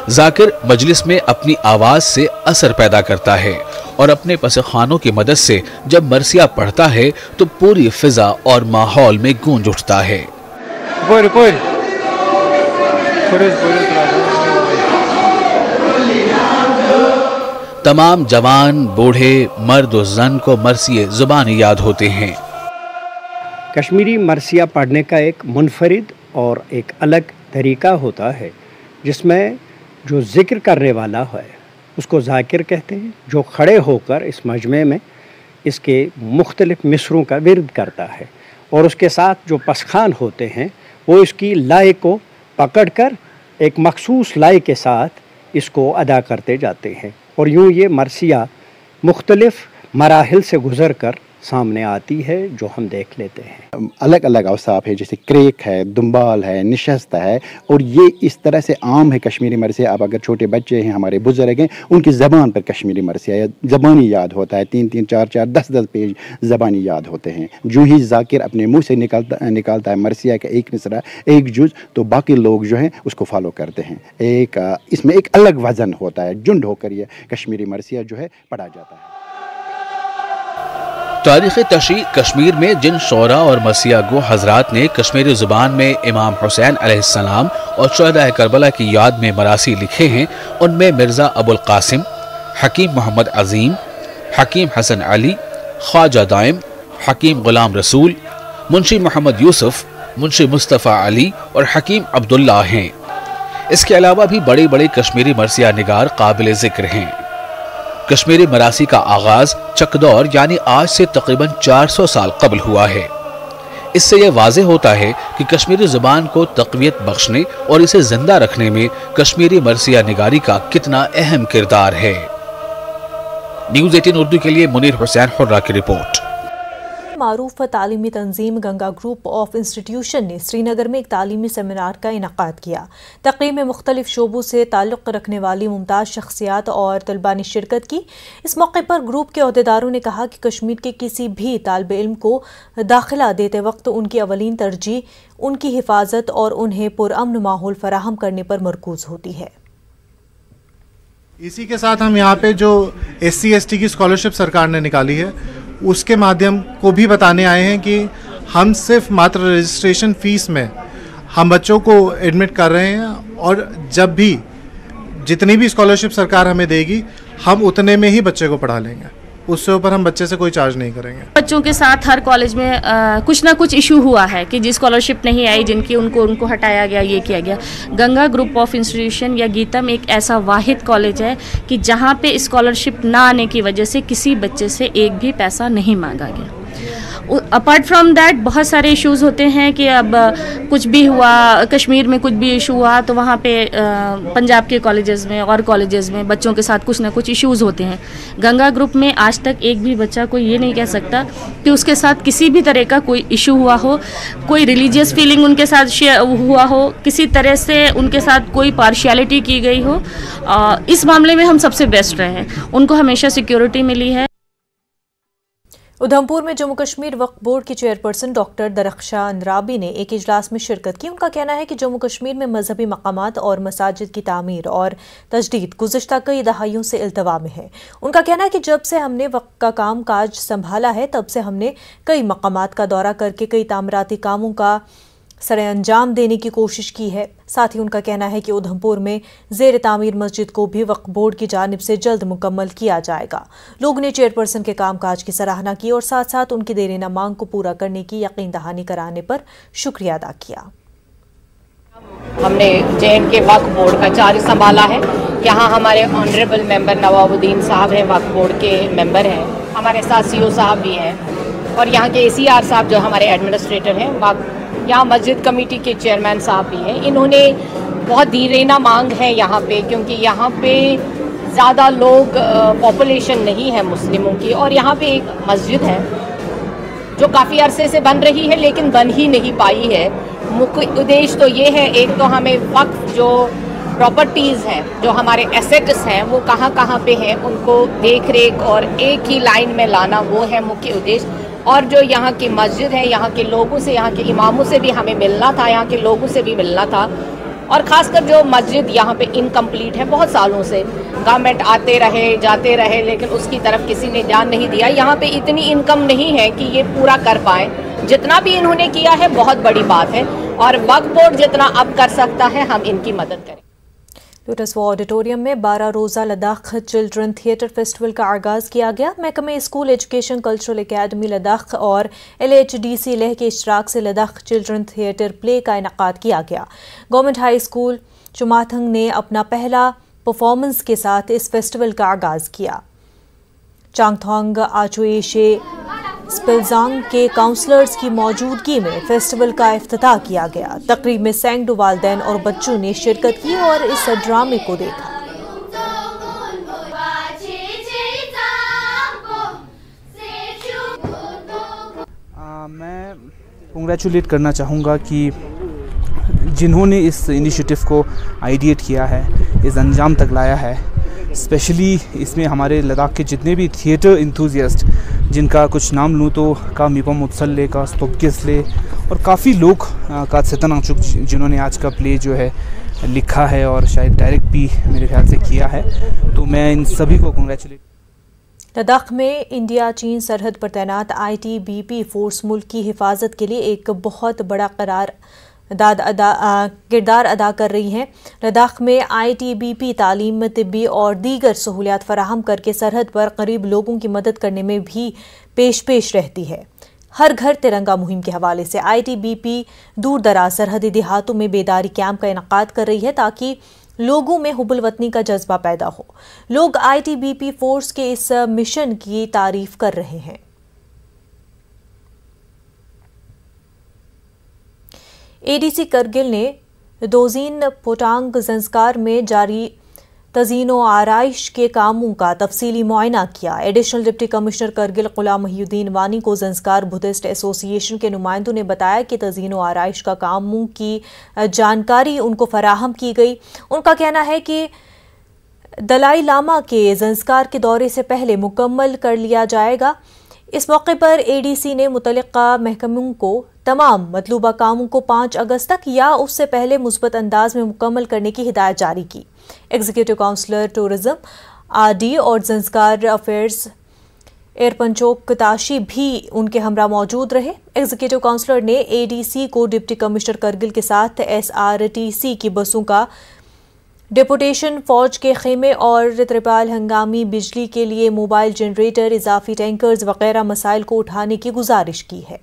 ज़ाकिर मजलिस में अपनी आवाज़ से असर पैदा करता है और अपने पसखानों की मदद से जब मरसिया पढ़ता है तो पूरी फिजा और माहौल में गूंज उठता है। तमाम जवान, बूढ़े, मर्द और जन को मरसिये ज़ुबानी याद होते हैं। कश्मीरी मरसिया पढ़ने का एक मुनफरिद और एक अलग तरीका होता है, जिसमें जो ज़िक्र करने वाला है उसको ज़ाकिर कहते हैं, जो खड़े होकर इस मजमे में इसके मुख्तलिफ मिसरों का विर्द करता है, और उसके साथ जो पसखान होते हैं वो इसकी लाए को पकड़कर एक मखसूस लाए के साथ इसको अदा करते जाते हैं। और यूँ ये मरसिया मुख्तलिफ मराहिल से गुज़र कर सामने आती है जो हम देख लेते हैं। अलग अलग अवसाफ है, जैसे क्रेक है, दुम्बाल है, निशस्त है, और ये इस तरह से आम है कश्मीरी मरसिया। अब अगर छोटे बच्चे हैं, हमारे बुजुर्ग हैं, उनकी ज़बान पर कश्मीरी मरसिया ज़बानी याद होता है, 3-3, 4-4, 10-10 पेज ज़बानी याद होते हैं। जो ही जाकिर अपने मुँह से निकालता है मरसिया का एक मिसरा, एक जुज, तो बाकी लोग जो हैं उसको फॉलो करते हैं। इसमें एक अलग वज़न होता है, झुंड होकर ये कश्मीरी मरसिया जो है पढ़ा जाता है। तारीख़ तशरीह कश्मीर में जिन शोरा और मसीहा गो हजरात ने कश्मीरी ज़ुबान में इमाम हुसैन अलैहिस्सलाम और शुहदाए करबला की याद में मरासी लिखे हैं, उनमें मिर्ज़ा अबुल कासिम, हकीम मोहम्मद अजीम, हकीम हसन अली, ख्वाजा दाइम, हकीम गुलाम रसूल, मुंशी मोहम्मद यूसुफ, मुंशी मुस्तफ़ा अली और हकीम अब्दुल्ला हैं। इसके अलावा भी बड़े बड़े कश्मीरी मरसिया निगार काबिल ज़िक्र हैं। कश्मीरी मरासी का आगाज चकदौर यानी आज से तकरीबन 400 साल कबल हुआ है। इससे यह वाज़ेह होता है कि कश्मीरी ज़ुबान को तक़वियत बख्शने और इसे जिंदा रखने में कश्मीरी मरसिया निगारी का कितना अहम किरदार है। न्यूज़ 18 उर्दू के लिए मुनीर हुसैन हुर्रा की रिपोर्ट। मारूफ तालीमी तंजीम गंगा ग्रुप ऑफ इंस्टीट्यूशन ने श्रीनगर में एक तालीमी सेमिनार का इनकाद किया। तकरीब में मुख्तलिफ शोबों से ताल्लुक़ रखने वाली मुमताज़ शख्सियात और तलबा ने शिरकत की। इस मौके पर ग्रुप के अहदेदारों ने कहा कि कश्मीर के किसी भी तालिब इल्म को दाखिला देते वक्त उनकी अवलीन तरजीह उनकी हिफाजत और उन्हें पुरअमन माहौल फराहम करने पर मरकूज होती है। इसी के साथ हम यहाँ पे जो SC/ST की स्कॉलरशिप सरकार ने निकाली है उसके माध्यम को भी बताने आए हैं कि हम सिर्फ मात्र रजिस्ट्रेशन फ़ीस में हम बच्चों को एडमिट कर रहे हैं, और जब भी जितनी भी स्कॉलरशिप सरकार हमें देगी हम उतने में ही बच्चे को पढ़ा लेंगे, उससे ऊपर हम बच्चे से कोई चार्ज नहीं करेंगे। बच्चों के साथ हर कॉलेज में कुछ ना कुछ इशू हुआ है कि जी स्कॉलरशिप नहीं आई, जिनकी उनको हटाया गया, ये किया गया। गंगा ग्रुप ऑफ इंस्टीट्यूशन या गीतम एक ऐसा वाहिद कॉलेज है कि जहाँ पे स्कॉलरशिप ना आने की वजह से किसी बच्चे से एक भी पैसा नहीं मांगा गया। अपार्ट फ्रॉम दैट बहुत सारे इश्यूज़ होते हैं कि अब कुछ भी हुआ, कश्मीर में कुछ भी इशू हुआ तो वहाँ पे पंजाब के कॉलेजेस में और कॉलेजेस में बच्चों के साथ कुछ ना कुछ इश्यूज़ होते हैं। गंगा ग्रुप में आज तक एक भी बच्चा कोई ये नहीं कह सकता कि उसके साथ किसी भी तरह का कोई इशू हुआ हो, कोई रिलीजियस फीलिंग उनके साथ हुआ हो, किसी तरह से उनके साथ कोई पार्शियलिटी की गई हो। इस मामले में हम सबसे बेस्ट रहे हैं, उनको हमेशा सिक्योरिटी मिली है। उधमपुर में जम्मू कश्मीर वक्फ बोर्ड की चेयरपर्सन डॉक्टर दरख्शां अंद्राबी ने एक इजलास में शिरकत की। उनका कहना है कि जम्मू कश्मीर में मजहबी मकामात और मसाजिद की तामीर और तजदीद गुज़िश्ता कई दहाइयों से इल्तवा में है। उनका कहना है कि जब से हमने वक्फ का काम काज संभाला है तब से हमने कई मकामात का दौरा करके कई तामीराती कामों का सरेअंजाम देने की कोशिश की है। साथ ही उनका कहना है कि उधमपुर में ज़ेर तामीर मस्जिद को भी वक्फ बोर्ड की जानिब से जल्द मुकम्मल किया जाएगा। लोगों ने चेयरपर्सन के कामकाज की सराहना की और साथ साथ उनकी देरीना मांग को पूरा करने की यकीन दहानी कराने पर शुक्रिया अदा किया। हमने JNK वक्फ बोर्ड का चार्ज संभाला है। यहाँ हमारे ऑनरेबल मेंबर नवाबुद्दीन साहब हैं, वक्फ बोर्ड के मेंबर हैं, हमारे साथ CO साहब भी हैं, और यहाँ के ACR साहब जो हमारे एडमिनिस्ट्रेटर हैं, यहाँ मस्जिद कमेटी के चेयरमैन साहब भी हैं। इन्होंने बहुत देरीना मांग है यहाँ पे, क्योंकि यहाँ पे ज़्यादा लोग पॉपुलेशन नहीं है मुस्लिमों की, और यहाँ पे एक मस्जिद है जो काफ़ी अरसे से बन रही है लेकिन बन ही नहीं पाई है। मुख्य उद्देश्य तो ये है, एक तो हमें वक्फ जो प्रॉपर्टीज़ हैं, जो हमारे एसेट्स हैं, वो कहाँ कहाँ पे हैं उनको देख रेख और एक ही लाइन में लाना, वो है मुख्य उद्देश्य। और जो यहाँ की मस्जिद है, यहाँ के लोगों से, यहाँ के इमामों से भी हमें मिलना था, यहाँ के लोगों से भी मिलना था। और ख़ासकर जो मस्जिद यहाँ पे इनकम्प्लीट है, बहुत सालों से गवर्नमेंट आते रहे जाते रहे लेकिन उसकी तरफ किसी ने ध्यान नहीं दिया। यहाँ पे इतनी इनकम नहीं है कि ये पूरा कर पाए। जितना भी इन्होंने किया है बहुत बड़ी बात है, और वक्फ बोर्ड जितना अब कर सकता है हम इनकी मदद करें। लोटस वो ऑडिटोरियम में 12 रोज़ा लद्दाख चिल्ड्रन थिएटर फेस्टिवल का आगाज़ किया गया। महकमे school education cultural academy Ladakh और LHDC लेह के इश्तराक से लद्दाख चिल्ड्रन थिएटर प्ले का इनकाद किया गया। गवर्नमेंट हाई स्कूल चुमाथंग ने अपना पहला परफॉर्मेंस के साथ इस फेस्टिवल का आगाज़ किया। चांगथोंग आचुएशे स्पिलजांग के काउंसलर्स की मौजूदगी में फेस्टिवल का इफ्तिताह किया गया। तकरीब में सैंगडू वालदैन और बच्चों ने शिरकत की और इस ड्रामे को देखा। कांग्रेचुलेट करना चाहूँगा कि जिन्होंने इस इनिशिएटिव को आइडिएट किया है, इस अंजाम तक लाया है। स्पेशली इसमें हमारे लद्दाख के जितने भी थिएटर इंथुजियास्ट, जिनका कुछ नाम लूँ तो का मीपम मुत्सल्ले का स्तोपकिसले और काफ़ी लोग का सेतनाचुक, जिन्होंने आज का प्ले जो है लिखा है और शायद डायरेक्ट भी मेरे ख्याल से किया है, तो मैं इन सभी को कांग्रेचुलेट। लद्दाख में इंडिया चीन सरहद पर तैनात ITBP फोर्स मुल्क की हिफाजत के लिए एक बहुत बड़ा किरदार अदा कर रही हैं। लद्दाख में ITBP तालीम, तिब्बी और दीगर सहूलियात फराहम करके सरहद पर करीब लोगों की मदद करने में भी पेश रहती है। हर घर तिरंगा मुहिम के हवाले से ITBP दूर दराज सरहदी देहातों में बेदारी कैंप का इनेकाद कर रही है ताकि लोगों में हुब्बुल वतनी का जज्बा पैदा हो। लोग ITBP फोर्स के इस मिशन की तारीफ कर रहे हैं। ADC करगिल ने दोजीन पोटांग संस्कार में जारी तज़ीनो आराइश के कामों का तफसीली मुआयना किया। एडिशनल डिप्टी कमिश्नर करगिल गुलाम महिउद्दीन वानी को ज़ंस्कार बुद्धिस्ट एसोसिएशन के नुमाइंदों ने बताया कि तज़ीनो आराइश का कामों की जानकारी उनको फराहम की गई। उनका कहना है कि दलाई लामा के ज़ंस्कार के दौरे से पहले मुकम्मल कर लिया जाएगा। इस मौके पर ADC ने मुतल्लिका महकमों को तमाम मतलूबा कामों को 5 अगस्त तक या उससे पहले मुस्बत अंदाज में मुकम्मल करने की हिदायत जारी की। एग्जीक्यूटिव काउंसलर टूरिज्म RD और ज़ंस्कार अफेयर्स एयरपंचोक ताशी भी उनके हमरा मौजूद रहे। एग्जीक्यूटिव काउंसलर ने ADC को डिप्टी कमिश्नर करगिल के साथ SRTC की बसों का डेपुटेशन, फौज के खेमे और त्रिपाल, हंगामी बिजली के लिए मोबाइल जनरेटर, इजाफी टैंकर्स वगैरह मसाइल को उठाने की गुजारिश की है।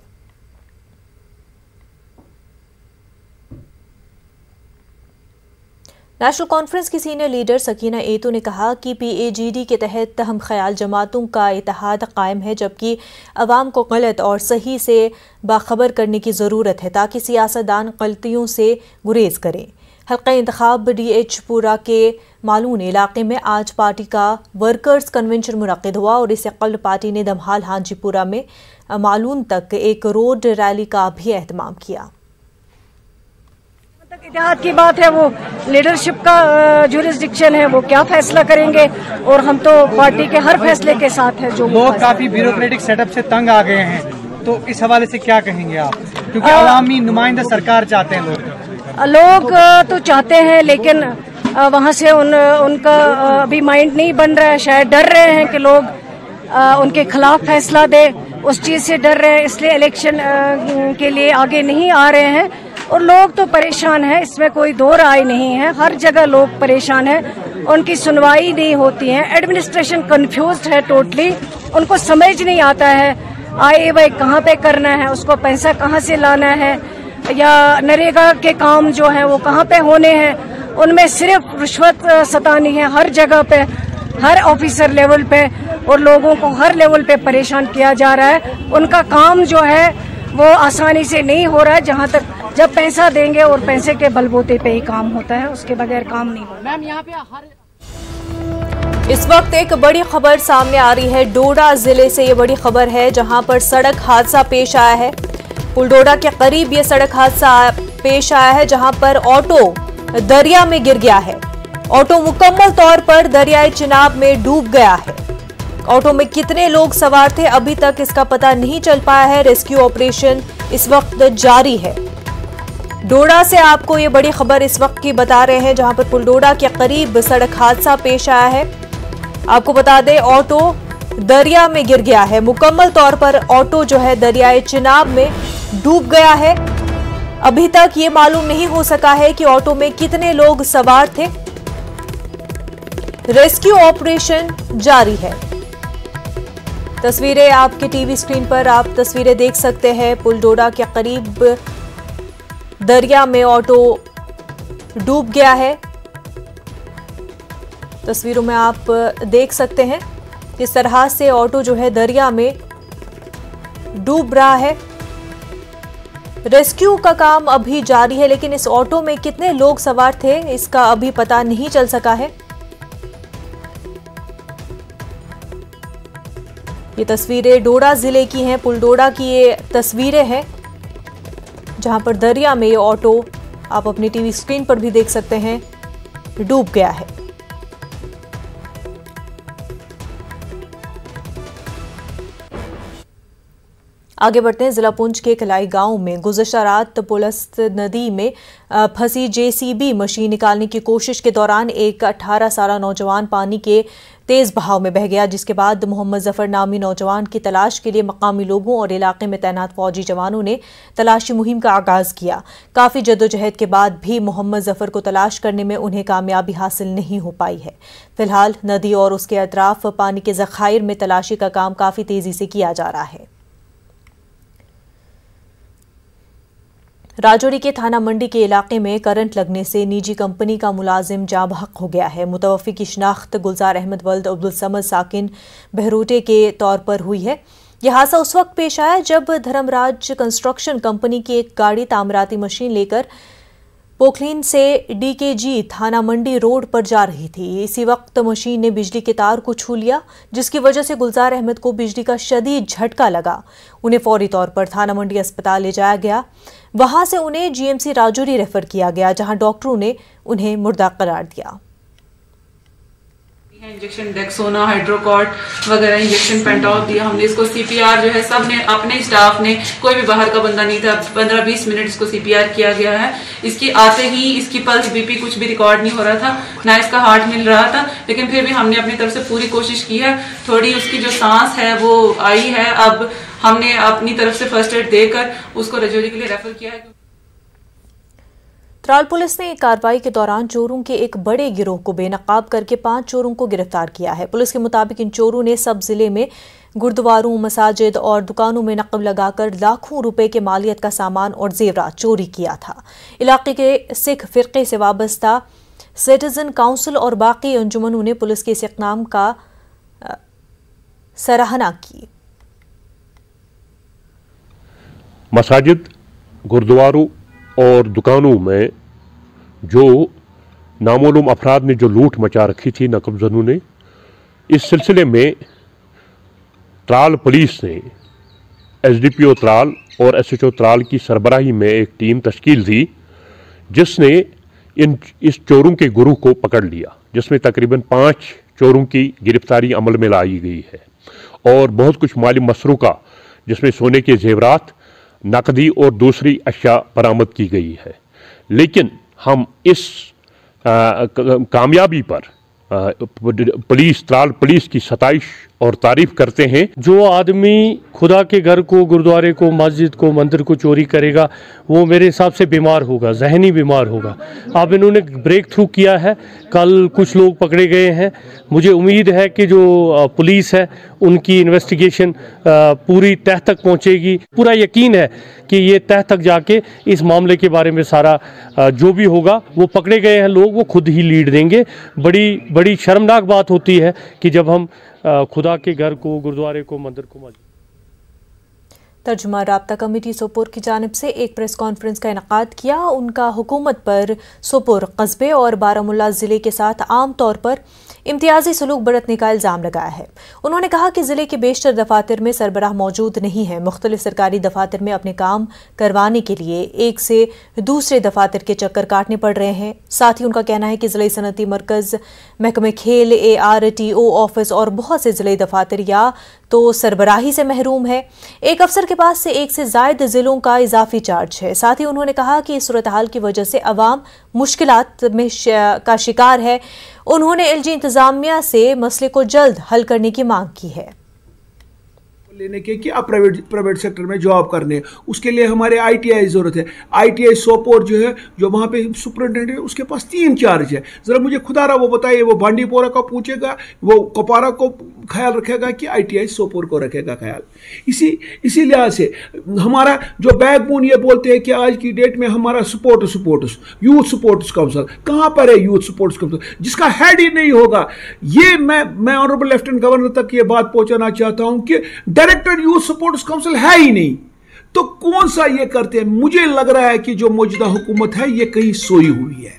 नेशनल कॉन्फ्रेंस की सीनियर लीडर सकीना एतो ने कहा कि PAGD के तहत हम ख्याल जमातों का इत्तेहाद कायम है, जबकि अवाम को गलत और सही से बाखबर करने की ज़रूरत है ताकि सियासतदान गलतियों से गुरेज करें। हल्का इंतखाब DH पुरा के मालून इलाके में आज पार्टी का वर्कर्स कन्वेंशन मुनक्किद हुआ और इससे कबल पार्टी ने दमहाल हांजीपुरा में मालून तक एक रोड रैली का भी एहतमाम किया। इत्तेहाद की बात है, वो लीडरशिप का जुरिस्डिक्शन है, वो क्या फैसला करेंगे और हम तो पार्टी के हर फैसले के साथ है। जो लोग काफी ब्यूरोक्रेटिक सेटअप से तंग आ गए हैं, तो इस हवाले से क्या कहेंगे आप? क्योंकि अवामी नुमाइंदा सरकार चाहते हैं लोग तो चाहते हैं, लेकिन वहाँ से उनका अभी माइंड नहीं बन रहा है। शायद डर रहे हैं कि लोग उनके खिलाफ फैसला दे, उस चीज़ से डर रहे हैं, इसलिए इलेक्शन के लिए आगे नहीं आ रहे हैं। और लोग तो परेशान हैं, इसमें कोई दो राय नहीं है। हर जगह लोग परेशान हैं, उनकी सुनवाई नहीं होती है। एडमिनिस्ट्रेशन कंफ्यूज्ड है टोटली, उनको समझ नहीं आता है आए भाई कहाँ पे करना है, उसको पैसा कहाँ से लाना है, या नरेगा के काम जो है वो कहाँ पे होने हैं। उनमें सिर्फ रिश्वत सतानी है हर जगह पे, हर ऑफिसर लेवल पे, और लोगों को हर लेवल पे परेशान किया जा रहा है। उनका काम जो है वो आसानी से नहीं हो रहा है। जहाँ तक जब पैसा देंगे और पैसे के बलबूते पे ही काम होता है, उसके बगैर काम नहीं होता। मैम यहाँ पे इस वक्त एक बड़ी खबर सामने आ रही है। डोडा जिले से ये बड़ी खबर है, जहां पर सड़क हादसा पेश आया है। पुलडोडा के करीब ये सड़क हादसा पेश आया है, जहां पर ऑटो दरिया में गिर गया है। ऑटो मुकम्मल तौर पर दरियाए चिनाब में डूब गया है। ऑटो में कितने लोग सवार थे अभी तक इसका पता नहीं चल पाया है। रेस्क्यू ऑपरेशन इस वक्त जारी है। डोडा से आपको ये बड़ी खबर इस वक्त की बता रहे हैं, जहां पर पुलडोडा के करीब सड़क हादसा पेश आया है। आपको बता दें, ऑटो दरिया में गिर गया है। मुकम्मल तौर पर ऑटो जो है दरियाए चिनाब में डूब गया है। अभी तक ये मालूम नहीं हो सका है कि ऑटो में कितने लोग सवार थे। रेस्क्यू ऑपरेशन जारी है। तस्वीरें आपके टीवी स्क्रीन पर आप तस्वीरें देख सकते हैं। पुलडोडा के करीब दरिया में ऑटो डूब गया है। तस्वीरों में आप देख सकते हैं किस तरह से ऑटो जो है दरिया में डूब रहा है। रेस्क्यू का काम अभी जारी है, लेकिन इस ऑटो में कितने लोग सवार थे इसका अभी पता नहीं चल सका है। ये तस्वीरें डोडा जिले की हैं, पुलडोडा की ये तस्वीरें हैं। जहां पर दरिया में ये ऑटो, आप अपनी टीवी स्क्रीन पर भी देख सकते हैं, डूब गया है। आगे बढ़ते हैं। जिला पुंछ के कलाई गांव में गुज़श्ता रात पुलस्त नदी में फंसी जेसीबी मशीन निकालने की कोशिश के दौरान एक 18 साला नौजवान पानी के तेज बहाव में बह गया, जिसके बाद मोहम्मद जफर नामी नौजवान की तलाश के लिए मकामी लोगों और इलाके में तैनात फौजी जवानों ने तलाशी मुहिम का आगाज किया। काफी जद्दोजहद के बाद भी मोहम्मद जफर को तलाश करने में उन्हें कामयाबी हासिल नहीं हो पाई है। फिलहाल नदी और उसके अतराफ पानी के जखायर में तलाशी का काम काफी तेजी से किया जा रहा है। राजौरी के थाना मंडी के इलाके में करंट लगने से निजी कंपनी का मुलाजिम जाँ बहक हो गया है। मुतवफ़ी की शिनाख्त गुलजार अहमद वल्द अब्दुल समद साकिन बहरूटे के तौर पर हुई है। यह हादसा उस वक्त पेश आया जब धर्मराज कंस्ट्रक्शन कंपनी की एक गाड़ी तामीराती मशीन लेकर पोखलीन से डीकेजी थाना मंडी रोड पर जा रही थी। इसी वक्त मशीन ने बिजली के तार को छू लिया, जिसकी वजह से गुलजार अहमद को बिजली का शदीद झटका लगा। उन्हें फौरी तौर पर थाना मंडी अस्पताल ले जाया गया। वहां से उन्हें जीएमसी राजौरी रेफर किया गया, जहां डॉक्टरों ने उन्हें मुर्दा करार दिया। इंजेक्शन डेक्सोना, हाइड्रोकॉर्ड वगैरह इंजेक्शन पेंटॉल दिया हमने इसको। सीपीआर जो है सब ने अपने स्टाफ ने, कोई भी बाहर का बंदा नहीं था, 15-20 मिनट इसको सीपीआर किया गया है। इसकी आते ही इसकी पल्स बीपी कुछ भी रिकॉर्ड नहीं हो रहा था, ना इसका हार्ट मिल रहा था, लेकिन फिर भी हमने अपनी तरफ से पूरी कोशिश की है। थोड़ी उसकी जो सांस है वो आई है। अब हमने अपनी तरफ से फर्स्ट एड देकर उसको राजौरी के लिए रेफर किया है। त्राल पुलिस ने एक कार्रवाई के दौरान चोरों के एक बड़े गिरोह को बेनकाब करके 5 चोरों को गिरफ्तार किया है। पुलिस के मुताबिक इन चोरों ने सब जिले में गुरुद्वारों, मसाजिद और दुकानों में नकब लगाकर लाखों रुपए के मालियत का सामान और जेवरात चोरी किया था। इलाके के सिख फिरके से वाबस्ता सिटीजन काउंसिल और बाकी अंजुमनों ने पुलिस के इस इक़दाम का सराहना की। मसाजिद, गुरुद्वारों और दुकानों में जो नामालूम अफराद ने जो लूट मचा रखी थी नकबजनों ने, इस सिलसिले में त्राल पुलिस ने एसडीपीओ त्राल और एसएचओ त्राल की सरबराही में एक टीम तश्कील दी, जिसने इस चोरों के गुरूह को पकड़ लिया, जिसमें तकरीबन 5 चोरों की गिरफ्तारी अमल में लाई गई है और बहुत कुछ माली मसरूका, जिसमें सोने के जेवरात, नकदी और दूसरी अशिया बरामद की गई है। लेकिन हम इस कामयाबी पर त्राल पुलिस की सताइश और तारीफ करते हैं। जो आदमी खुदा के घर को, गुरुद्वारे को, मस्जिद को, मंदिर को चोरी करेगा वो मेरे हिसाब से बीमार होगा, जहनी बीमार होगा। अब इन्होंने ब्रेक थ्रू किया है, कल कुछ लोग पकड़े गए हैं। मुझे उम्मीद है कि जो पुलिस है उनकी इन्वेस्टिगेशन पूरी तह तक पहुंचेगी। पूरा यकीन है कि ये तह तक जाके इस मामले के बारे में सारा जो भी होगा, वो पकड़े गए हैं लोग वो खुद ही लीड देंगे। बड़ी शर्मनाक बात होती है कि जब हम खुदा के घर को, गुरुद्वारे को, मंदिर को। तर्जुमा राब्ता कमेटी सोपोर की जानिब से एक प्रेस कॉन्फ्रेंस का इनकाद किया। उनका हुकूमत पर सोपोर कस्बे और बारामुल्ला ज़िले के साथ आम तौर पर इम्तियाजी सलूक बरतने का इल्ज़ाम लगाया है। उन्होंने कहा कि ज़िले के बेशतर दफातर में सरबराह मौजूद नहीं है। मुख्तलिफ सरकारी दफातर में अपने काम करवाने के लिए एक से दूसरे दफातर के चक्कर काटने पड़ रहे हैं। साथ ही उनका कहना है कि ज़िले सनती मरकज़, महकमे खेल, ARTO ऑफिस और बहुत से ज़िले दफातर या तो सरबराही से महरूम है। एक अफसर के पास से एक से ज़ायद ज़िलों का इजाफी चार्ज है। साथ ही उन्होंने कहा कि इस सूरत हाल की वजह से अवाम मुश्किलात में का शिकार है। उन्होंने LG इंतजामिया से मसले को जल्द हल करने की मांग की है। लेने के कि आप प्राइवेट सेक्टर में जॉब करने, उसके लिए हमारे ITI ज़रूरत है। ITI सोपोर जो है, जो वहाँ पे सुपरिटेंडेंट है, उसके पास 3 चार्ज है। ज़रा मुझे खुदारा वो बताइए, वो बांडीपोरा का पूछेगा, वो कपारा को ख्याल रखेगा कि ITI सोपोर को रखेगा ख्याल। इसी लिहाज से हमारा जो बैकबोन ये बोलते हैं कि आज की डेट में हमारा स्पोर्ट्स यूथ स्पोर्ट्स काउंसिल कहाँ पर है? यूथ स्पोर्ट्स काउंसिल जिसका हेड ही नहीं होगा। ये मैं ऑनरेबल लेफ्टिनेंट गवर्नर तक ये बात पहुँचाना चाहता हूँ कि डायरेक्टर यूथ सपोर्ट्स काउंसिल है ही नहीं, तो कौन सा ये करते हैं? मुझे लग रहा है कि जो मौजूदा हुकूमत है ये कहीं सोई हुई है।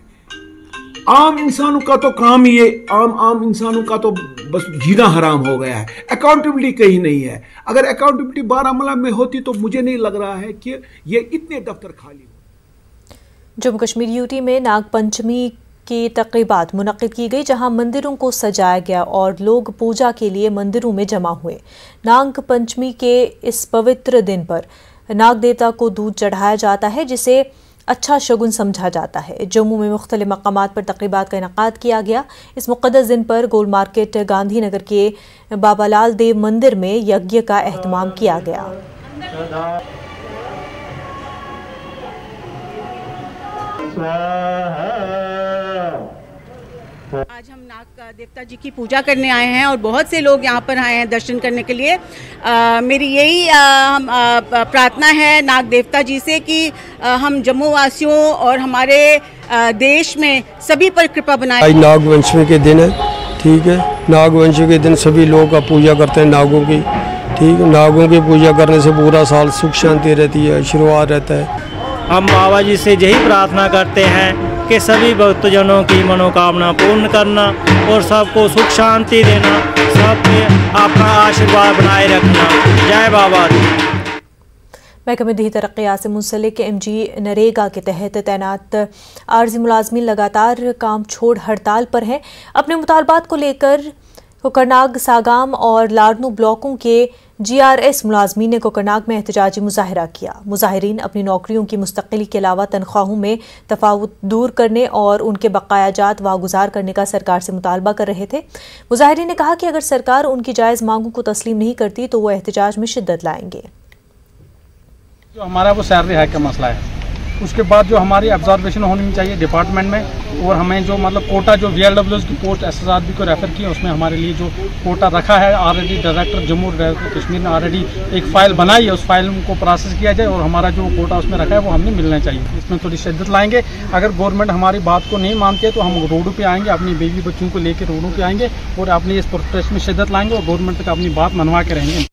आम इंसानों का तो काम ही है, आम इंसानों का तो बस जीना हराम हो गया है। अकाउंटेबिलिटी कहीं नहीं है। अगर अकाउंटेबिलिटी बारामूला में होती तो मुझे नहीं लग रहा है कि ये इतने दफ्तर खाली। जम्मू कश्मीर यूटी में नागपंचमी की तक़रीबात मुनक़्क़िद की गई, जहां मंदिरों को सजाया गया और लोग पूजा के लिए मंदिरों में जमा हुए। नाग पंचमी के इस पवित्र दिन पर नाग देवता को दूध चढ़ाया जाता है, जिसे अच्छा शगुन समझा जाता है। जम्मू में मुख्तलिफ मकामात पर तक़रीबात का इनेकाद किया गया। इस मुक़द्दस दिन पर गोल मार्केट गांधीनगर के बाबालाल देव मंदिर में यज्ञ का एहतमाम किया गया। आज हम नाग देवता जी की पूजा करने आए हैं और बहुत से लोग यहाँ पर आए हैं दर्शन करने के लिए। मेरी यही प्रार्थना है नाग देवता जी से कि हम जम्मू वासियों और हमारे देश में सभी पर कृपा बनाए। आज नागपंचमी के दिन है, ठीक है। नागपंचमी के दिन सभी लोग का पूजा करते हैं नागों की, ठीक है। नागों की पूजा करने से पूरा साल सुख शांति रहती है, आशीर्वाद रहता है। हम बाबा जी से यही प्रार्थना करते हैं कि सभी भक्तजनों की मनोकामना पूर्ण करना और सबको सुख शांति देना, सबके अपना आशीर्वाद बनाए रखना। जय बाबा दी। महकमे दी तरक्यात से मुंसलिक MG नरेगा के तहत तैनात आर्जी मुलाजमीन लगातार काम छोड़ हड़ताल पर हैं। अपने मुतालबात को लेकर कोकरनाग, सागाम और लाडनू ब्लॉकों के GRS मुलाजमीन ने कोकरनाग में एहतजाजी मुजाहरा किया। मुजाहिरीन अपनी नौकरियों की मुस्तकिली के अलावा तनख्वाहों में तफावत दूर करने और उनके बकायाजात वागुजार करने का सरकार से मुतालबा कर रहे थे। मुजाहिरीन ने कहा कि अगर सरकार उनकी जायज़ मांगों को तस्लीम नहीं करती तो वो एहतजाज में शिद्दत लाएंगे। जो हमारा वो सैलरी हाइक का मसला है, उसके बाद जो हमारी ऑब्जर्वेशन होनी चाहिए डिपार्टमेंट में, और हमें जो मतलब कोटा जो VLWs की पोस्ट SSRB को रेफर की, उसमें हमारे लिए जो कोटा रखा है ऑलरेडी डायरेक्टर जम्मू कश्मीर ने ऑलरेडी एक फ़ाइल बनाई है, उस फाइल को प्रोसेस किया जाए और हमारा जो कोटा उसमें रखा है वो हमें मिलना चाहिए। इसमें थोड़ी शिद्दत लाएंगे। अगर गवर्नमेंट हमारी बात को नहीं मानती है तो हम रोडों पर आएंगे, अपनी बेबी बच्चों को लेकर रोडों पर आएंगे और अपनी इस प्रोटेस्ट में शिद्दत लाएंगे और गवर्नमेंट तक अपनी बात मनवा के रहेंगे।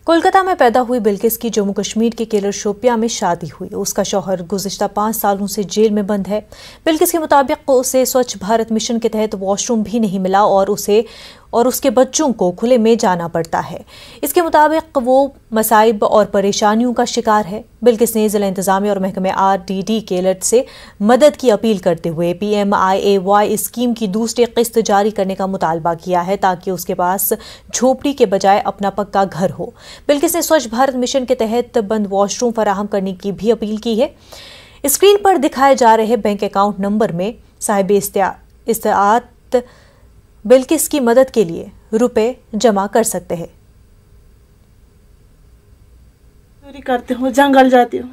कोलकाता में पैदा हुई बिल्किस की जम्मू कश्मीर के केलर शोपिया में शादी हुई। उसका शौहर गुज़िश्ता 5 सालों से जेल में बंद है। बिल्किस के मुताबिक उसे स्वच्छ भारत मिशन के तहत वॉशरूम भी नहीं मिला और उसे और उसके बच्चों को खुले में जाना पड़ता है। इसके मुताबिक वो मसाइब और परेशानियों का शिकार है। बिल्किस ने ज़िला इंतज़ामिया और महकमे RDD केलर से मदद की अपील करते हुए PMIAY स्कीम की दूसरी किस्त जारी करने का मुतालबा किया है ताकि उसके पास झोपड़ी के बजाय अपना पक्का घर हो। बिल्किस ने स्वच्छ भारत मिशन के तहत बंद वॉशरूम फराहम करने की भी अपील की है। स्क्रीन पर दिखाए जा रहे बैंक अकाउंट नंबर में साहिब इस्तेआत बिल्किस की मदद के लिए रुपए जमा कर सकते हैं। चोरी करती हूँ, जंगल जाती हूँ,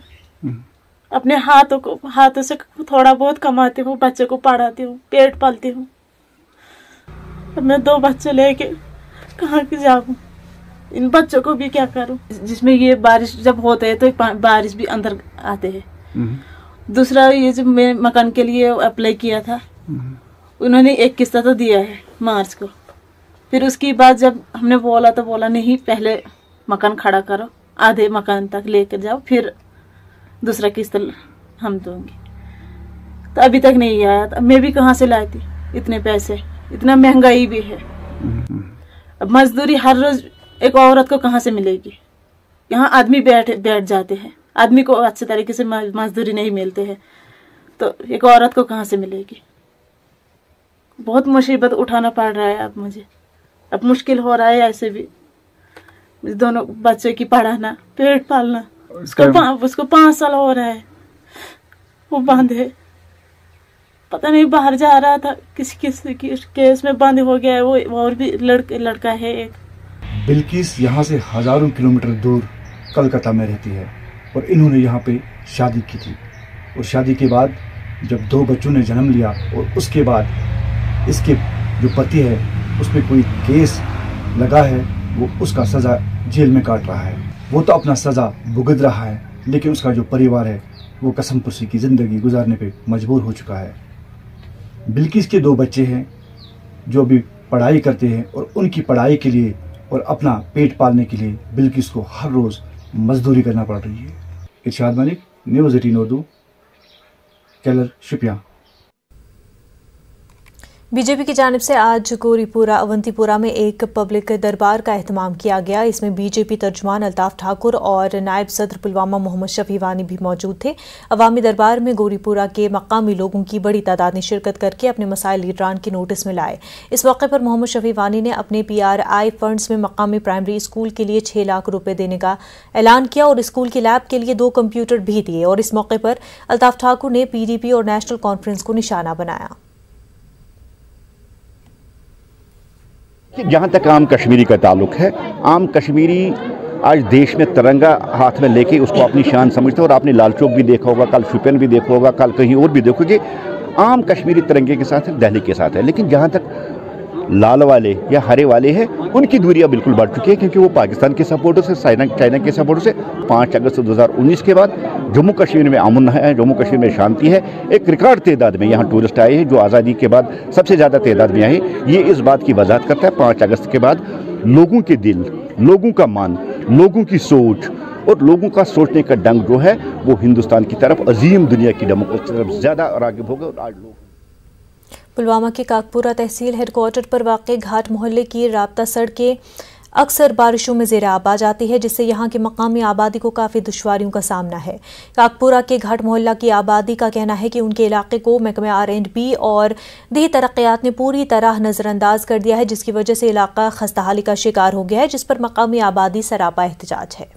अपने हाथों से थोड़ा बहुत कमाती हूँ, बच्चे को पढ़ाती हूँ, पेट पालती हूँ। अब मैं 2 बच्चे लेके कहाँ की जाऊँ, इन बच्चों को भी क्या करूँ। जिसमें ये बारिश जब होते है तो बारिश भी अंदर आते हैं। दूसरा ये जब मैं मकान के लिए अप्लाई किया था, उन्होंने 1 किस्त तो दिया है मार्च को। फिर उसके बाद जब हमने बोला तो बोला नहीं, पहले मकान खड़ा करो, आधे मकान तक लेकर जाओ, फिर दूसरा किस्त हम दूंगी। तो अभी तक नहीं आया। तो मैं भी कहाँ से लाती इतने पैसे, इतना महंगाई भी है। अब मजदूरी हर रोज एक औरत को कहाँ से मिलेगी। यहाँ आदमी बैठ जाते हैं, आदमी को अच्छे तरीके से मजदूरी नहीं मिलते हैं, तो एक औरत को कहाँ से मिलेगी। बहुत मुसीबत उठाना पड़ रहा है अब मुझे। अब मुश्किल हो रहा है ऐसे भी, दोनों बच्चे की पढ़ाना, पेट पालना। उसको 5 साल हो रहा है, वो बंद है। पता नहीं बाहर जा रहा था, किसी केस में बंद हो गया है। वो और भी लड़का है एक। बिल्किस यहाँ से हजारों किलोमीटर दूर कलकत्ता में रहती है और इन्होंने यहाँ पे शादी की थी। और शादी के बाद जब 2 बच्चों ने जन्म लिया और उसके बाद इसके जो पति है उसमें कोई केस लगा है, वो उसका सज़ा जेल में काट रहा है। वो तो अपना सज़ा भुगत रहा है, लेकिन उसका जो परिवार है वो कसमपुसी की ज़िंदगी गुजारने पे मजबूर हो चुका है। बिल्किस के 2 बच्चे हैं जो अभी पढ़ाई करते हैं और उनकी पढ़ाई के लिए और अपना पेट पालने के लिए बिल्किस को हर रोज़ मजदूरी करना पड़ रही है। इरशाद मलिक, न्यूज़ 18 उर्दू, केलर, शुपियां। बीजेपी की जानिब से आज गोरीपुरा अवंतीपुरा में एक पब्लिक दरबार का एहतमाम किया गया। इसमें बीजेपी तर्जुमान अल्ताफ ठाकुर और नायब सदर पुलवामा मोहम्मद शफी वानी भी मौजूद थे। अवामी दरबार में गोरीपुरा के मकामी लोगों की बड़ी तादाद ने शिरकत करके अपने मसाइल लीडरान के नोटिस में लाए। इस मौके पर मोहम्मद शफी वानी ने अपने PRI फंड्स में मकामी प्राइमरी स्कूल के लिए 6 लाख रुपए देने का ऐलान किया और स्कूल के लैब के लिए 2 कंप्यूटर भी दिए। और इस मौके पर अल्ताफ ठाकुर ने PDP और नेशनल कॉन्फ्रेंस को निशाना बनाया। जहाँ तक आम कश्मीरी का ताल्लुक है, आम कश्मीरी आज देश में तिरंगा हाथ में लेके उसको अपनी शान समझते हैं। और आपने लाल चौक भी देखा होगा, कल शुपियन भी देखा होगा, कल कहीं और भी देखोगे, आम कश्मीरी तिरंगे के साथ है, दिल्ली के साथ है। लेकिन जहाँ तक लाल वाले या हरे वाले हैं, उनकी दूरियां बिल्कुल बढ़ चुकी है, क्योंकि वो पाकिस्तान के सपोर्टर से, चाइना के सपोर्टर से 5 अगस्त 2019 के बाद जम्मू कश्मीर में अमन है, जम्मू कश्मीर में शांति है। एक रिकॉर्ड तादाद में यहाँ टूरिस्ट आए हैं, जो आज़ादी के बाद सबसे ज़्यादा तादाद में आए। ये इस बात की वजाहत करता है 5 अगस्त के बाद लोगों के दिल, लोगों का मन, लोगों की सोच और लोगों का सोचने का ढंग जो है वो हिंदुस्तान की तरफ, अजीम दुनिया की डेमोक्रेसी की तरफ ज़्यादा राग़िब होगा। और आज लोग पुलवामा के काकपुरा तहसील हेडक्वार्टर पर वाक़ घाट मोहल्ले की राब्ता सड़कें अक्सर बारिशों में ज़ेर आब आ जाती है, जिससे यहाँ की मकामी आबादी को काफ़ी दुश्वारियों का सामना है। काकपुरा के घाट मोहल्ला की आबादी का कहना है कि उनके इलाके को महकमे R&B और देही तरक्यात ने पूरी तरह नज़रअंदाज कर दिया है, जिसकी वजह से इलाका खस्ताहाली का शिकार हो गया है, जिस पर मकामी आबादी सरापा एहतजाज है।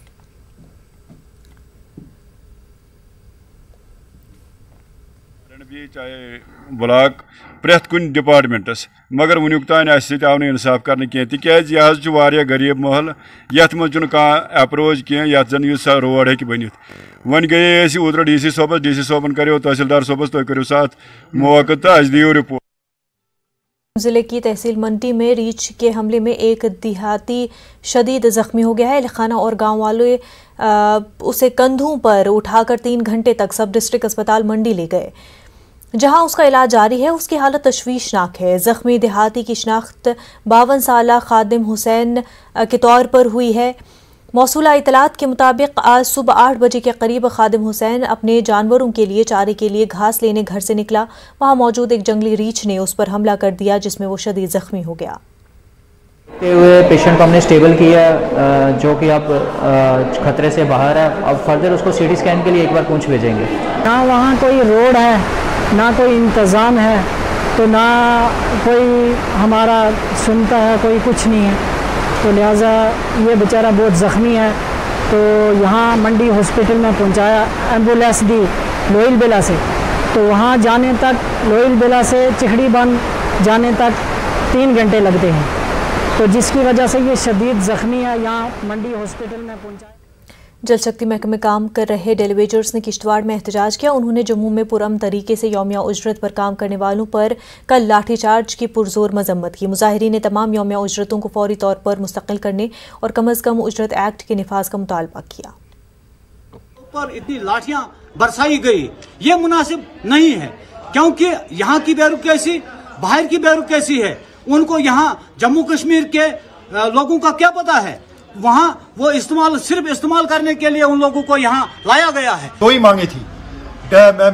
चाहे ब्लॉक प्रेथ कुन डिपार्टमेंटस, मगर वुनुक तान आव इंसाफ कर तिज यह गरीब महल, यथ मज अप्रोच कह जन रोड हे बन वन गए ओतर DC सोबन करो तहसीलदार सोबस तुम करो साथ मौका तो अस दियो रिपोर्ट। जिले की तहसील मंडी में रीछ के हमले में एक देहाती शदीद जख्मी हो गया है। लखाना और गांव वाले उसे कंधों पर उठाकर 3 घंटे तक सब डिस्ट्रिक्ट अस्पताल मंडी ले गए, जहां उसका इलाज जारी है। उसकी हालत तशवीशनाक है। जख्मी देहाती की शिनाख्त 52 साला खादिम हुसैन के तौर पर हुई है। मौसूला इतलात के मुताबिक आज सुबह 8 बजे के करीब खादिम हुसैन अपने जानवरों के लिए चारे के लिए घास लेने घर से निकला। वहां मौजूद एक जंगली रीछ ने उस पर हमला कर दिया, जिसमें वो शदीद जख्मी हो गया। हुए पेशेंट को हमने स्टेबल किया, जो कि अब खतरे से बाहर है। अब फर्दर उसको CT स्कैन के लिए एक बार पूंछ भेजेंगे। ना वहाँ कोई रोड है, ना कोई इंतज़ाम है, तो ना कोई हमारा सुनता है, कोई कुछ नहीं है। तो लिहाजा ये बेचारा बहुत ज़ख्मी है। तो यहाँ मंडी हॉस्पिटल में पहुँचाया, एम्बुलेंस दी लोहिल बेला से। तो वहाँ जाने तक, लोहिल बेला से चिखड़ी बंद जाने तक 3 घंटे लगते हैं। तो जिसकी वजह से ये शदीद ज़ख्मी है, यहाँ मंडी हॉस्पिटल में पहुँचाया। जल शक्ति महकमे में काम कर रहे डेलीवेटर्स ने किश्तवाड़ में एहतजाज किया। उन्होंने जम्मू में पुरअमन तरीके से यौमिया उजरत पर काम करने वालों पर कल लाठीचार्ज की पुरजोर मजम्मत की। मुजाहिरीन ने तमाम यौमिया उजरतों को फौरी तौर पर मुस्तकिल करने और कम अज़ कम उजरत एक्ट के निफाज का मुतालबा किया। पर इतनी लाठियां बरसाई गई, ये मुनासिब नहीं है, क्योंकि यहाँ की बेरुकैसी बाहर की बेरुकैसी है। उनको यहाँ जम्मू कश्मीर के लोगों का क्या पता है? वहाँ वो सिर्फ इस्तेमाल करने के लिए उन लोगों को यहाँ लाया गया है। 2 ही मांगे थी,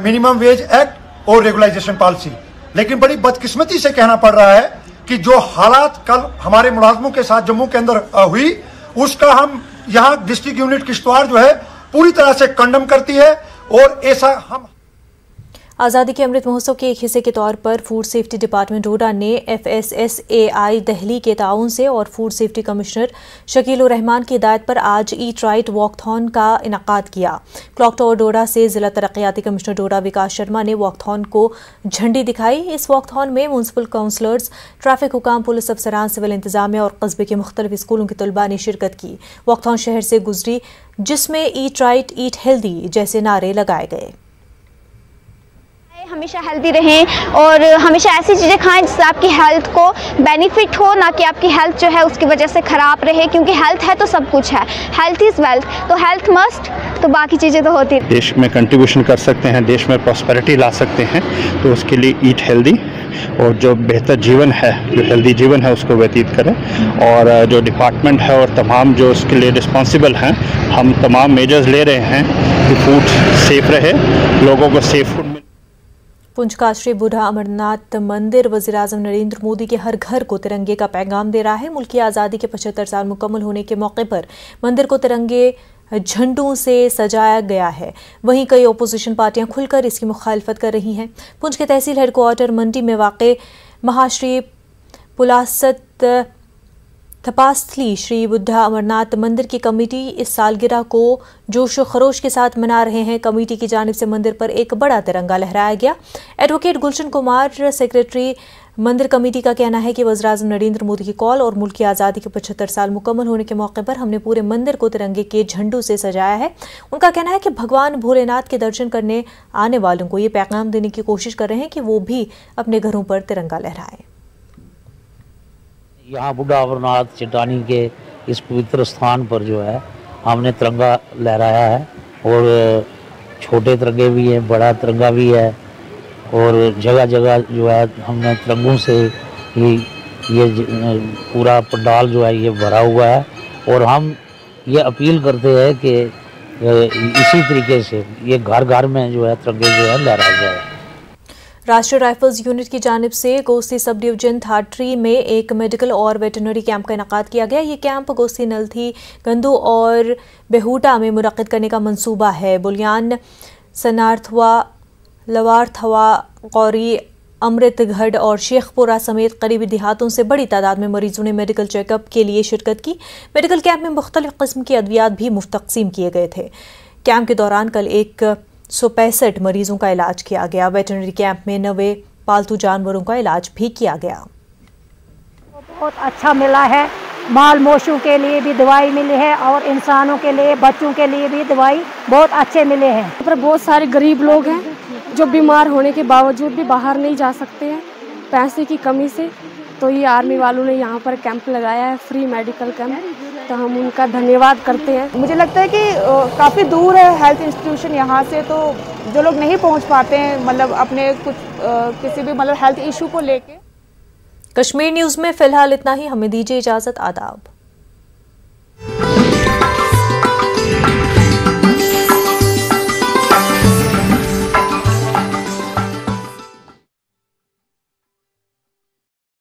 मिनिमम वेज एक्ट और रेगुलाइजेशन पॉलिसी। लेकिन बड़ी बदकिस्मती से कहना पड़ रहा है कि जो हालात कल हमारे मुलाजमों के साथ जम्मू के अंदर हुई, उसका हम यहाँ डिस्ट्रिक्ट यूनिट किश्तवाड़ जो है पूरी तरह से कंडम करती है। और ऐसा हम आज़ादी के अमृत महोत्सव के एक हिस्से के तौर पर फूड सेफ्टी डिपार्टमेंट डोडा ने FSSAI दिल्ली के ताउन से और फूड सेफ्टी कमिश्नर शकील उर रहमान की हिदायत पर आज ईट राइट वॉकथॉन का इनकाद किया। क्लॉक टावर डोडा से जिला तरक्याती कमिश्नर डोडा विकास शर्मा ने वॉकथॉन को झंडी दिखाई। इस वॉकथॉन में म्यूनसिपल काउंसलर्स, ट्रैफिक हुकाम, पुलिस अफसरान, सिविल इंतजामिया और कस्बे के मुख्तलिफ स्कूलों के तलबा ने शिरकत की। वॉकथॉन शहर से गुजरी, जिसमें ईट राइट ईट हेल्दी जैसे नारे लगाए गए। हमेशा हेल्दी रहें और हमेशा ऐसी चीज़ें खाएं जिससे आपकी हेल्थ को बेनिफिट हो, ना कि आपकी हेल्थ जो है उसकी वजह से ख़राब रहे, क्योंकि हेल्थ है तो सब कुछ है। हेल्थ इज़ वेल्थ, तो हेल्थ मस्ट, तो बाकी चीज़ें तो होती। देश में कंट्रीब्यूशन कर सकते हैं, देश में प्रॉस्पेरिटी ला सकते हैं, तो उसके लिए ईट हेल्दी और जो बेहतर जीवन है, जो हेल्दी जीवन है उसको व्यतीत करें। और जो डिपार्टमेंट है और तमाम जो उसके लिए रिस्पॉन्सिबल हैं, हम तमाम मेजर्स ले रहे हैं कि फूड सेफ रहे, लोगों को सेफ फूड मिले। पुंछ का श्री बूढ़ा अमरनाथ मंदिर वज़ीर-ए-आज़म नरेंद्र मोदी के हर घर को तिरंगे का पैगाम दे रहा है। मुल्क की आज़ादी के 75 साल मुकम्मल होने के मौके पर मंदिर को तिरंगे झंडों से सजाया गया है। वहीं कई ओपोजिशन पार्टियां खुलकर इसकी मुखालफत कर रही हैं। पुंछ के तहसील हेडक्वार्टर मंडी में वाक़े महाश्री पुलासत तपास्थली श्री बुद्धा अमरनाथ मंदिर की कमेटी इस सालगिरह को जोशो खरोश के साथ मना रहे हैं। कमेटी की जानिब से मंदिर पर एक बड़ा तिरंगा लहराया गया। एडवोकेट गुलशन कुमार सेक्रेटरी मंदिर कमेटी का कहना है कि वज़ीर-ए-आज़म नरेंद्र मोदी की कॉल और मुल्क की आज़ादी के 75 साल मुकम्मल होने के मौके पर हमने पूरे मंदिर को तिरंगे के झंडों से सजाया है। उनका कहना है कि भगवान भोलेनाथ के दर्शन करने आने वालों को ये पैगाम देने की कोशिश कर रहे हैं कि वो भी अपने घरों पर तिरंगा लहराएं। यहाँ बूढ़ा अमरनाथ चट्टानी के इस पवित्र स्थान पर जो है हमने तिरंगा लहराया है और छोटे तिरंगे भी हैं, बड़ा तिरंगा भी है और जगह जगह जो है हमने तिरंगों से ही ये पूरा पंडाल जो है ये भरा हुआ है और हम ये अपील करते हैं कि इसी तरीके से ये घर घर में जो है तिरंगे जो है लहराए जाए। राष्ट्रीय राइफल्स यूनिट की जानिब से गोस्ती सब डिवीजन थाट्री में एक मेडिकल और वेटरनरी कैंप का इनेकाद किया गया। ये कैंप गोस्ती, नलथी, गंदू और बेहूटा में मुनक्किद करने का मंसूबा है। बुलियान, सनार्थवा, लवारथवा, कौरी, अमृतगढ़ और शेखपुरा समेत करीबी देहातों से बड़ी तादाद में मरीजों ने मेडिकल चेकअप के लिए शिरकत की। मेडिकल कैंप में मुख्तलिफ किस्म की अद्वियात भी मुफ्त तकसीम किए गए थे। कैंप के दौरान कल 165 मरीजों का इलाज किया गया। वेटरनरी कैंप में 90 पालतू जानवरों का इलाज भी किया गया। बहुत अच्छा मिला है। माल मोशू के लिए भी दवाई मिली है और इंसानों के लिए, बच्चों के लिए भी दवाई बहुत अच्छे मिले हैं। यहाँ पर बहुत सारे गरीब लोग हैं जो बीमार होने के बावजूद भी बाहर नहीं जा सकते हैं पैसे की कमी से। तो ये आर्मी वालों ने यहाँ पर कैंप लगाया है, फ्री मेडिकल कैंप, तो हम उनका धन्यवाद करते हैं। मुझे लगता है कि काफ़ी दूर है हेल्थ इंस्टीट्यूशन यहाँ से, तो जो लोग नहीं पहुँच पाते हैं मतलब अपने कुछ किसी भी मतलब हेल्थ इशू को लेके। कश्मीर न्यूज़ में फिलहाल इतना ही। हमें दीजिए इजाज़त। आदाब।